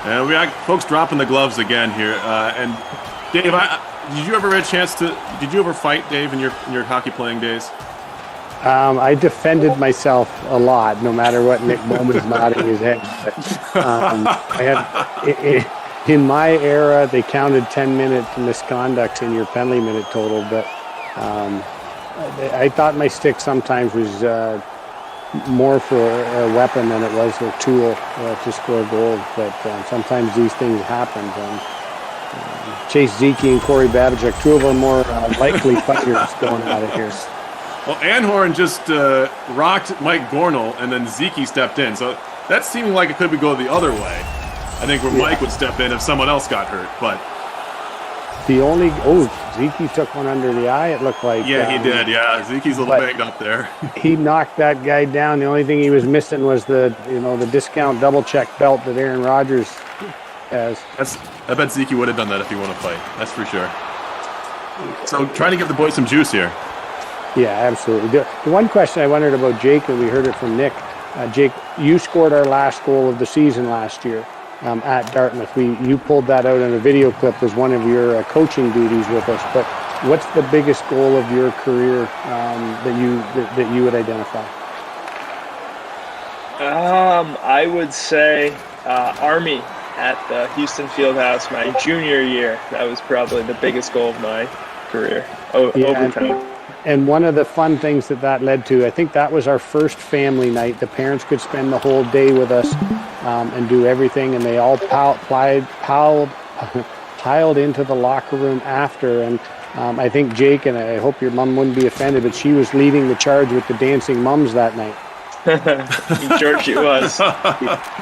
[SPEAKER 1] And we got folks dropping the gloves again here. And Dave, did you ever fight, Dave, in your hockey playing days?
[SPEAKER 4] I defended myself a lot, no matter what Nick Bowman's nodding his head. In my era, they counted 10-minute misconducts in your penalty minute total, but I thought my stick sometimes was more for a weapon than it was a tool to score goals. But sometimes these things happen. Chase Zeke and Corey Babachek, two of our more likely fighters going out of here.
[SPEAKER 1] Well, Anhorn just rocked Mike Gornall, and then Zeke stepped in. So that's seeming like it could go the other way. I think where Mike would step in if someone else got hurt. But
[SPEAKER 4] Zeke took one under the eye, it looked like.
[SPEAKER 1] Yeah, he did. Yeah, Zeke's a little banged up there.
[SPEAKER 4] He knocked that guy down. The only thing he was missing was the discount double check belt that Aaron Rodgers has.
[SPEAKER 1] I bet Zeke would have done that if he won a fight. That's for sure. So trying to give the boys some juice here.
[SPEAKER 4] Yeah, absolutely. The one question I wondered about Jake, and we heard it from Nick. Jake, you scored our last goal of the season last year at Dartmouth. You pulled that out in a video clip as one of your coaching duties with us. But what's the biggest goal of your career that you would identify?
[SPEAKER 3] I would say Army at the Houston Fieldhouse my junior year. That was probably the biggest goal of my career. Overtime.
[SPEAKER 4] And one of the fun things that led to, I think that was our first family night. The parents could spend the whole day with us and do everything, and they all piled into the locker room after. And I think Jake, and I hope your mom wouldn't be offended, but she was leading the charge with the dancing mums that night.
[SPEAKER 3] Sure she was.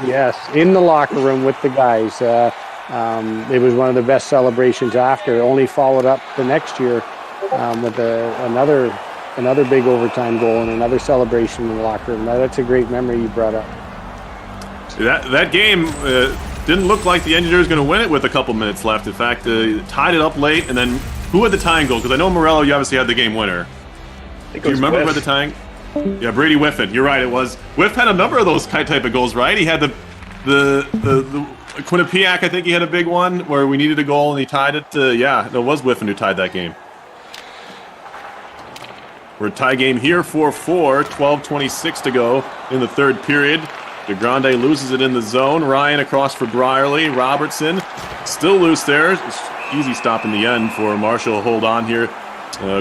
[SPEAKER 4] Yes, in the locker room with the guys. It was one of the best celebrations after. Only followed up the next year with another big overtime goal and another celebration in the locker room. That's a great memory you brought up.
[SPEAKER 1] That game didn't look like the Engineers going to win it with a couple minutes left. In fact, tied it up late, and then who had the tying goal? Because I know Morello, you obviously had the game winner. Do you remember who had the tying? Yeah, Brady Whiffen. You're right. It was Whiff had a number of those type of goals, right? He had the Quinnipiac. I think he had a big one where we needed a goal and he tied it. It was Whiffen who tied that game. We're a tie game here, 4-4, 12:26 to go in the third period. DeGrande loses it in the zone. Ryan across for Brierly. Robertson still loose there. Easy stop in the end for Marshall. Hold on here.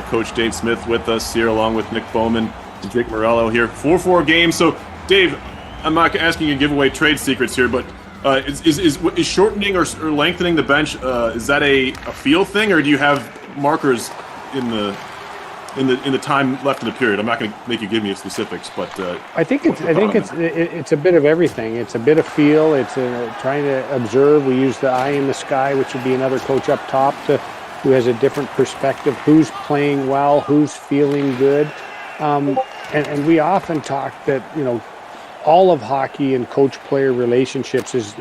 [SPEAKER 1] Coach Dave Smith with us here along with Nick Bowman and Jake Morello here. 4-4 game. So, Dave, I'm not asking you to give away trade secrets here, but is shortening or lengthening the bench, is that a feel thing, or do you have markers in the time left in the period? I'm not going to make you give me specifics, but
[SPEAKER 4] I think it's a bit of everything. It's a bit of feel. It's trying to observe. We use the eye in the sky, which would be another coach up top who has a different perspective. Who's playing well? Who's feeling good? And we often talk that all of hockey and coach-player relationships is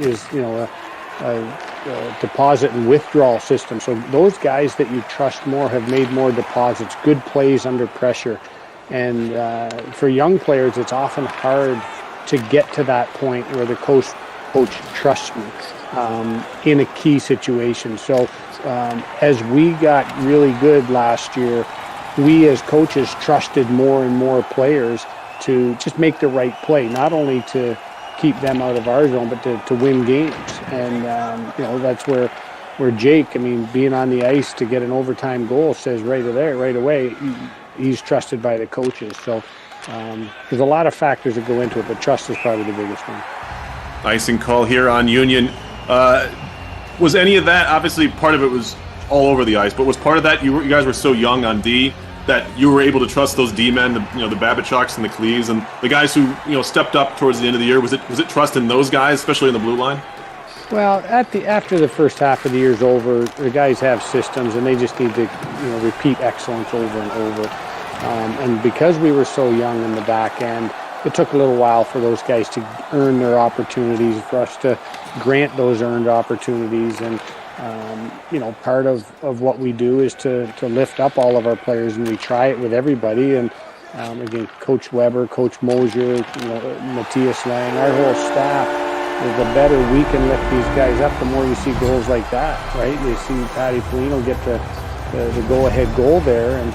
[SPEAKER 4] a deposit and withdrawal system. So those guys that you trust more have made more deposits, good plays under pressure. And for young players, it's often hard to get to that point where the coach trusts me in a key situation. So as we got really good last year, we as coaches trusted more and more players to just make the right play, not only to keep them out of our zone, but to win games. And that's where Jake, being on the ice to get an overtime goal says right away, he's trusted by the coaches. So there's a lot of factors that go into it, but trust is probably the biggest one.
[SPEAKER 1] Icing call here on Union. Was any of that, obviously part of it was all over the ice, but was part of that you guys were so young on D that you were able to trust those D-men, the Babachucks and the Cleves and the guys who stepped up towards the end of the year? Was it trust in those guys, especially in the blue line?
[SPEAKER 4] Well, after the first half of the year's over, the guys have systems and they just need to repeat excellence over and over. And because we were so young in the back end, it took a little while for those guys to earn their opportunities, for us to grant those earned opportunities. And, part of what we do is to lift up all of our players, and we try it with everybody. And again, Coach Weber, Coach Mosier, Matthias Lang, our whole staff, the better we can lift these guys up, the more you see goals like that, right? You see Patty Polino get the go-ahead goal there, and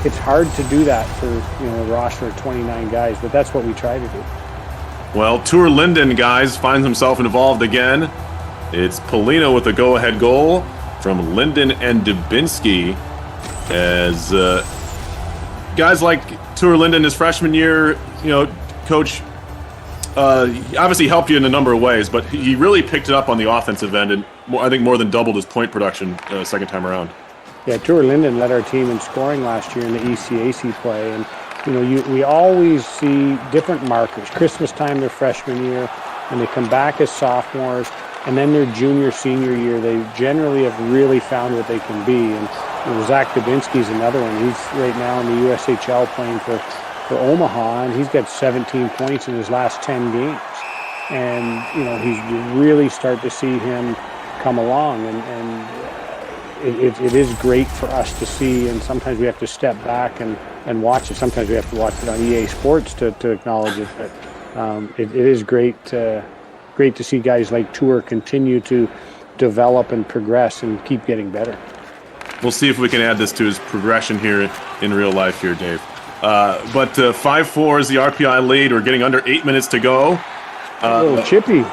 [SPEAKER 4] it's hard to do that for a roster of 29 guys, but that's what we try to do.
[SPEAKER 1] Well, Tour Linden, guys, finds himself involved again. It's Polino with a go-ahead goal from Linden and Dubinsky, as guys like Tour Linden his freshman year, Coach obviously helped you in a number of ways, but he really picked it up on the offensive end, and I think more than doubled his point production second time around. Yeah,
[SPEAKER 4] Tour Linden led our team in scoring last year in the ECAC play, and we always see different markers. Christmas time, their freshman year, and they come back as sophomores, and then their junior, senior year, they generally have really found what they can be. And Zach Dubinsky's another one. He's right now in the USHL playing for Omaha, and he's got 17 points in his last 10 games. And, you really start to see him come along, and it is great for us to see, and sometimes we have to step back and watch it. Sometimes we have to watch it on EA Sports to acknowledge it. But it is great to see guys like Tour continue to develop and progress and keep getting better.
[SPEAKER 1] We'll see if we can add this to his progression here in real life here, Dave. But 5-4 is the RPI lead. We're getting under 8 minutes to go.
[SPEAKER 4] A little chippy.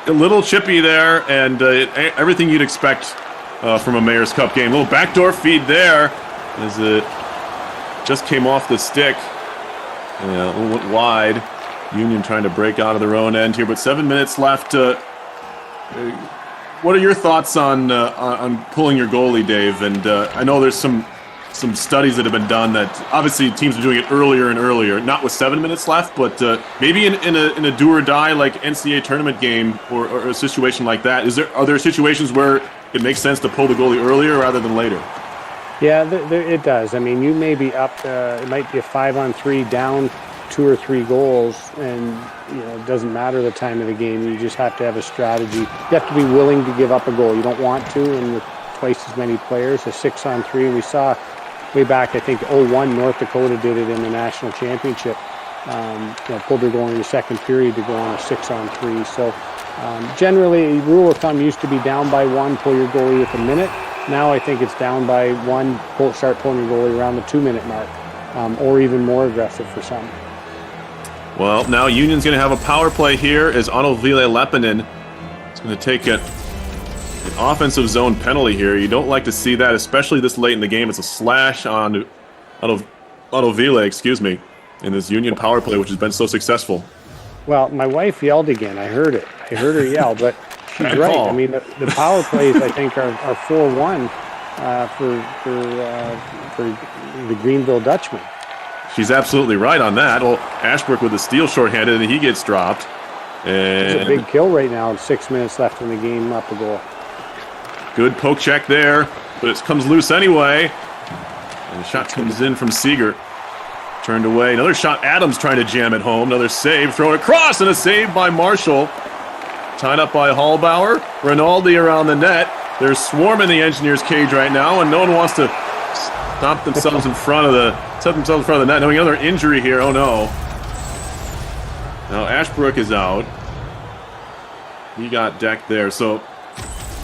[SPEAKER 1] A little chippy there, and everything you'd expect from a Mayor's Cup game. A little backdoor feed there as it just came off the stick. A little went wide. Union trying to break out of their own end here, but 7 minutes left. What are your thoughts on pulling your goalie, Dave? And I know there's some studies that have been done that obviously teams are doing it earlier and earlier, not with 7 minutes left, but maybe in a do or die like NCAA tournament game or a situation like that. Are there situations where it makes sense to pull the goalie earlier rather than later?
[SPEAKER 4] Yeah, it does. I mean, you may be up. It might be a 5-on-3 down 2 or 3 goals, and it doesn't matter the time of the game. You just have to have a strategy. You have to be willing to give up a goal. You don't want to, and with twice as many players, a 6-on-3. And we saw way back, I think 01, North Dakota did it in the national championship. Pulled their goal in the second period to go on a 6-on-3. So generally, rule of thumb used to be down by 1, pull your goalie with a minute. Now I think it's down by 1, start pulling your goalie around the 2-minute mark, or even more aggressive for some.
[SPEAKER 1] Well, now Union's going to have a power play here as Anovile Lepinen is going to take an offensive zone penalty here. You don't like to see that, especially this late in the game. It's a slash on Anovile, in this Union power play, which has been so successful.
[SPEAKER 4] Well, my wife yelled again. I heard it. I heard her yell, but she's right. I mean, the power plays, I think, are 4-1 for the Greenville Dutchman.
[SPEAKER 1] She's absolutely right on that. Well, Ashbrook with a steal shorthanded, and he gets dropped. And
[SPEAKER 4] it's a big kill right now. 6 minutes left in the game, up a goal.
[SPEAKER 1] Good poke check there, but it comes loose anyway. And the shot comes in from Seeger. Turned away. Another shot. Adams trying to jam it home. Another save. Thrown across, and a save by Marshall. Tied up by Hallbauer. Rinaldi around the net. They're swarming the Engineers' cage right now, and no one wants to set themselves in front of the net. Knowing another injury here. Oh no. Now Ashbrook is out. He got decked there. So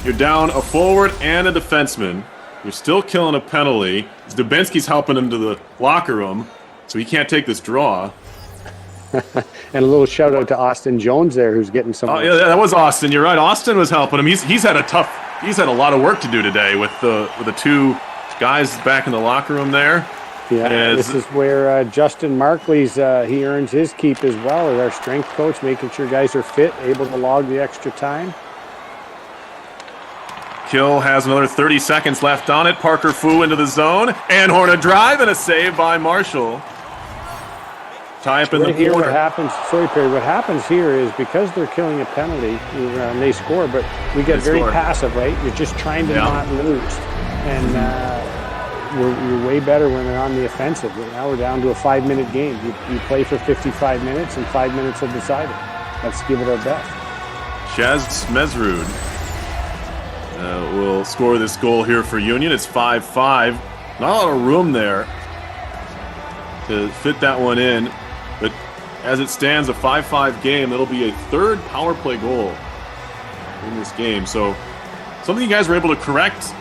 [SPEAKER 1] you're down a forward and a defenseman. You're still killing a penalty. Dubinsky's helping him to the locker room, so he can't take this draw.
[SPEAKER 4] And a little shout out to Austin Jones there, who's getting some.
[SPEAKER 1] Oh yeah, that was Austin. You're right. Austin was helping him. He's had a lot of work to do today with the 2 guys back in the locker room there.
[SPEAKER 4] Yeah, this is where Justin Markley's he earns his keep as well as our strength coach, making sure guys are fit, able to log the extra time.
[SPEAKER 1] Kill has another 30 seconds left on it. Parker Fu into the zone. And Horn a drive and a save by Marshall. Tie up in the corner.
[SPEAKER 4] What happens here is because they're killing a penalty, and they score, but we get very passive, right? You're just trying to not lose. And you're way better when they're on the offensive. Now we're down to a 5-minute game. You play for 55 minutes, and 5 minutes will decide it. Let's give it our best.
[SPEAKER 1] Shaz Mesrud will score this goal here for Union. It's 5-5. Not a lot of room there to fit that one in, but as it stands, a 5-5 game. That'll be a third power play goal in this game. So something you guys were able to correct.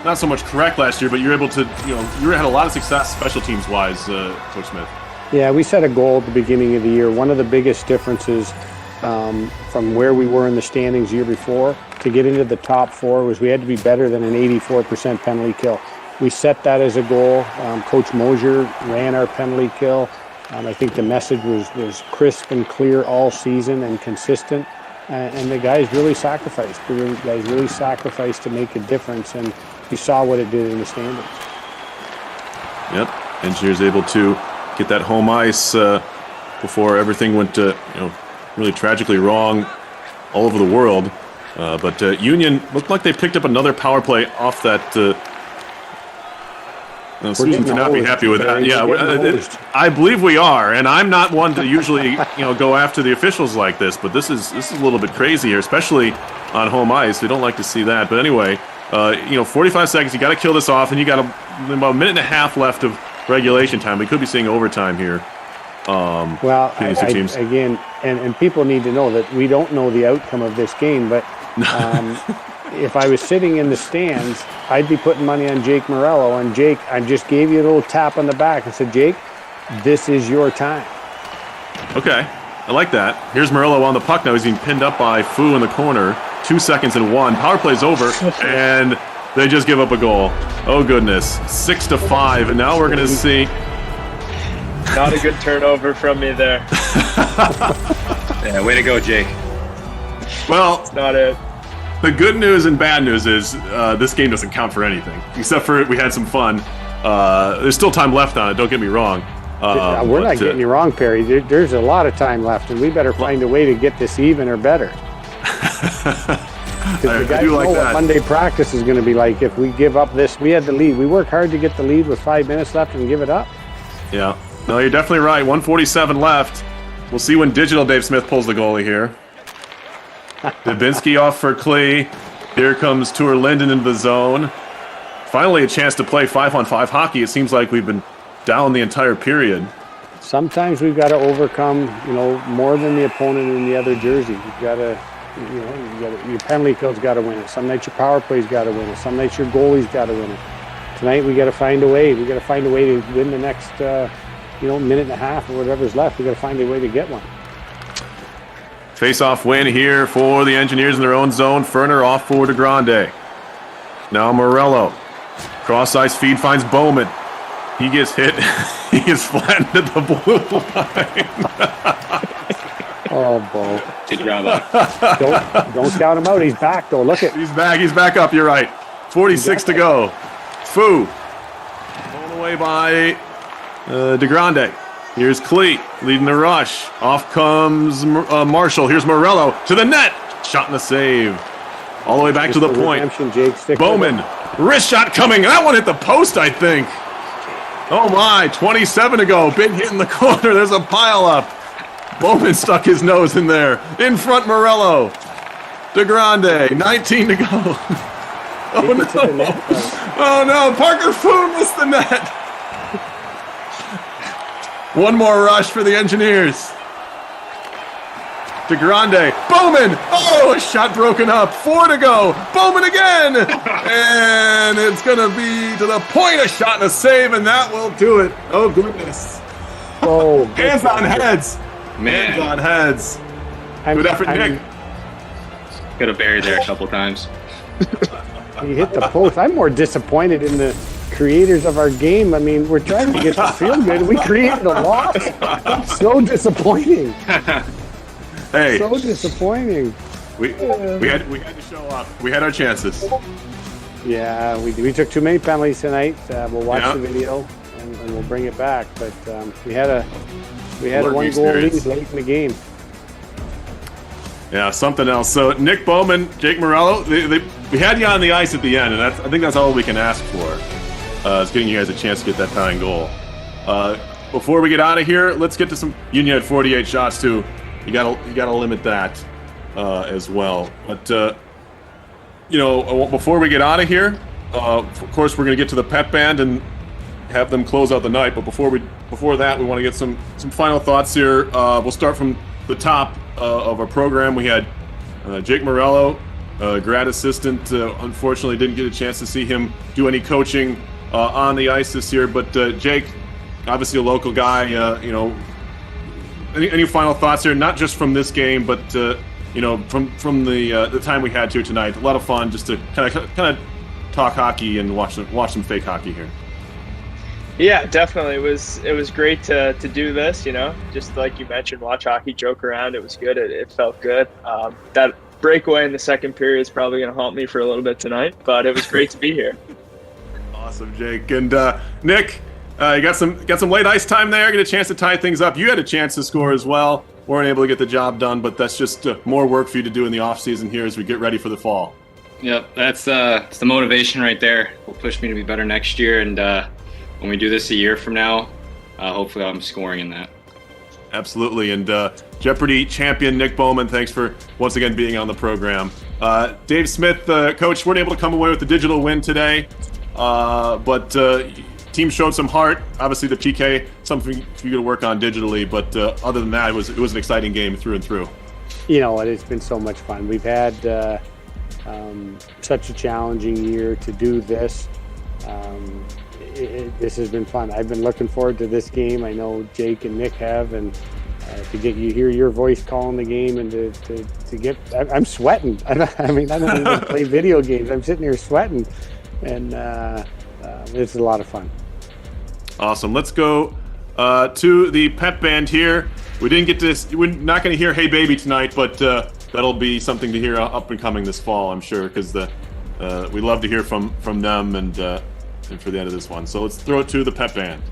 [SPEAKER 1] Not so much correct last year, but you're able to, you had a lot of success special teams wise, Coach Smith.
[SPEAKER 4] Yeah, we set a goal at the beginning of the year. One of the biggest differences from where we were in the standings year before to get into the top 4 was we had to be better than an 84% penalty kill. We set that as a goal. Coach Mosier ran our penalty kill. I think the message was crisp and clear all season and consistent. And the guys really sacrificed. The guys really sacrificed to make a difference, and you saw what it did in the standings.
[SPEAKER 1] Yep, Engineers able to get that home ice before everything went really tragically wrong all over the world. But Union looked like they picked up another power play off that. Susan could not be happy with that. Yeah, I believe we are, and I'm not one to usually go after the officials like this, but this is a little bit crazy here, especially on home ice. We don't like to see that. But anyway, 45 seconds. You got to kill this off, and you got about a minute and a half left of regulation time. We could be seeing overtime here.
[SPEAKER 4] Well, again, and people need to know that we don't know the outcome of this game, but. If I was sitting in the stands, I'd be putting money on Jake Morello. And Jake, I just gave you a little tap on the back and said, Jake, this is your time.
[SPEAKER 1] Okay, I like that. Here's Morello on the puck now. He's being pinned up by Fu in the corner. 2 seconds and 1. Power play's over, and they just give up a goal. Oh, goodness. 6-5, and now we're going to see...
[SPEAKER 3] Not a good turnover from me there.
[SPEAKER 2] Yeah, way to go, Jake.
[SPEAKER 1] Well,
[SPEAKER 3] That's not it.
[SPEAKER 1] The good news and bad news is this game doesn't count for anything, except for we had some fun. There's still time left on it, don't get me wrong.
[SPEAKER 4] We're not getting you wrong, Perry. There's a lot of time left, and we better find a way to get this even or better. Because the guys know what Monday practice is going to be like if we give up this. We had the lead. We worked hard to get the lead with 5 minutes left and give it up.
[SPEAKER 1] Yeah. No, you're definitely right. 1:47 left. We'll see when Digital Dave Smith pulls the goalie here. Dubinsky off for Klee. Here comes Tour Linden into the zone. Finally a chance to play 5-on-5 hockey. It seems like we've been down the entire period.
[SPEAKER 4] Sometimes we've got to overcome, more than the opponent in the other jersey. You've got to, your penalty kill's got to win it. Some nights your power play's got to win it. Some nights your goalie's got to win it. Tonight we got to find a way. We got to find a way to win the next, minute and a half or whatever's left. We got to find a way to get one.
[SPEAKER 1] Face-off win here for the Engineers in their own zone. Ferner off for DeGrande. Now Morello. Cross-ice feed finds Bowman. He gets hit. He gets flattened at the blue line.
[SPEAKER 4] Oh, Bo.
[SPEAKER 2] Good job.
[SPEAKER 4] Don't count him out. He's back, though. Look at.
[SPEAKER 1] He's back. He's back up. You're right. 46 to go. Fu. Blown away by DeGrande. Here's Klee leading the rush. Off comes Marshall. Here's Morello to the net. Shot and a save. All the way back to the point. Bowman. Wrist shot coming. That one hit the post, I think. Oh, my. 27 to go. Big hit in the corner. There's a pile up. Bowman stuck his nose in there. In front, Morello. DeGrande. 19 to go. Oh, no. Oh, no. Parker Foon missed the net. One more rush for the Engineers. DeGrande. Bowman. Oh, a shot broken up. 4 to go. Bowman again. And it's going to be to the point. A shot and a save, and that will do it. Oh, goodness.
[SPEAKER 4] Oh,
[SPEAKER 1] hands on heads.
[SPEAKER 2] Man.
[SPEAKER 1] Hands on heads. Good effort, Nick.
[SPEAKER 2] Could have buried there a couple times.
[SPEAKER 4] He hit the post. I'm more disappointed in the creators of our game. I mean, we're trying to get to feel good. We created a loss. So disappointing.
[SPEAKER 1] Hey.
[SPEAKER 4] So disappointing.
[SPEAKER 1] We had to show up. We had our chances.
[SPEAKER 4] Yeah, we took too many penalties tonight. We'll watch the video and we'll bring it back. But we had a 1-goal lead late in the game.
[SPEAKER 1] Yeah, something else. So Nick Bowman, Jake Morello, we had you on the ice at the end, and I think that's all we can ask for. is getting you guys a chance to get that tying goal. Before we get out of here, let's get to some. Union had 48 shots too. You gotta limit that as well. But before we get out of here, of course we're gonna get to the pep band and have them close out the night. But before that, we want to get some final thoughts here. We'll start from the top of our program. We had Jake Morello, grad assistant. Unfortunately, didn't get a chance to see him do any coaching on the ice this year. But Jake, obviously a local guy. Any final thoughts here? Not just from this game, but from the time we had here tonight. A lot of fun just to kind of talk hockey and watch some fake hockey here.
[SPEAKER 3] Yeah, definitely. It was great to do this, just like you mentioned, watch hockey, joke around. It was good. It felt good. That breakaway in the second period is probably going to haunt me for a little bit tonight, but it was great to be here.
[SPEAKER 1] Awesome, Jake. And Nick, you got some late ice time there. Get a chance to tie things up. You had a chance to score as well. Weren't able to get the job done, but that's just more work for you to do in the off season here as we get ready for the fall.
[SPEAKER 2] Yep, that's the motivation right there. Will push me to be better next year, and when we do this a year from now, hopefully I'm scoring in that.
[SPEAKER 1] Absolutely. And Jeopardy champion Nick Bowman, thanks for once again being on the program. Dave Smith, coach, weren't able to come away with the digital win today, but team showed some heart. Obviously the PK, something for you to work on digitally, but other than that, it was an exciting game through and through.
[SPEAKER 4] It's been so much fun. We've had such a challenging year to do this. This has been fun. I've been looking forward to this game. I know Jake and Nick have, and to get hear your voice calling the game, and to get, I'm sweating. I don't even play video games. I'm sitting here sweating, and it's a lot of fun.
[SPEAKER 1] Awesome. Let's go to the pep band here. We're not going to hear "Hey Baby" tonight, but that'll be something to hear up and coming this fall, I'm sure, because we love to hear from them and for the end of this one. So let's throw it to the pep band.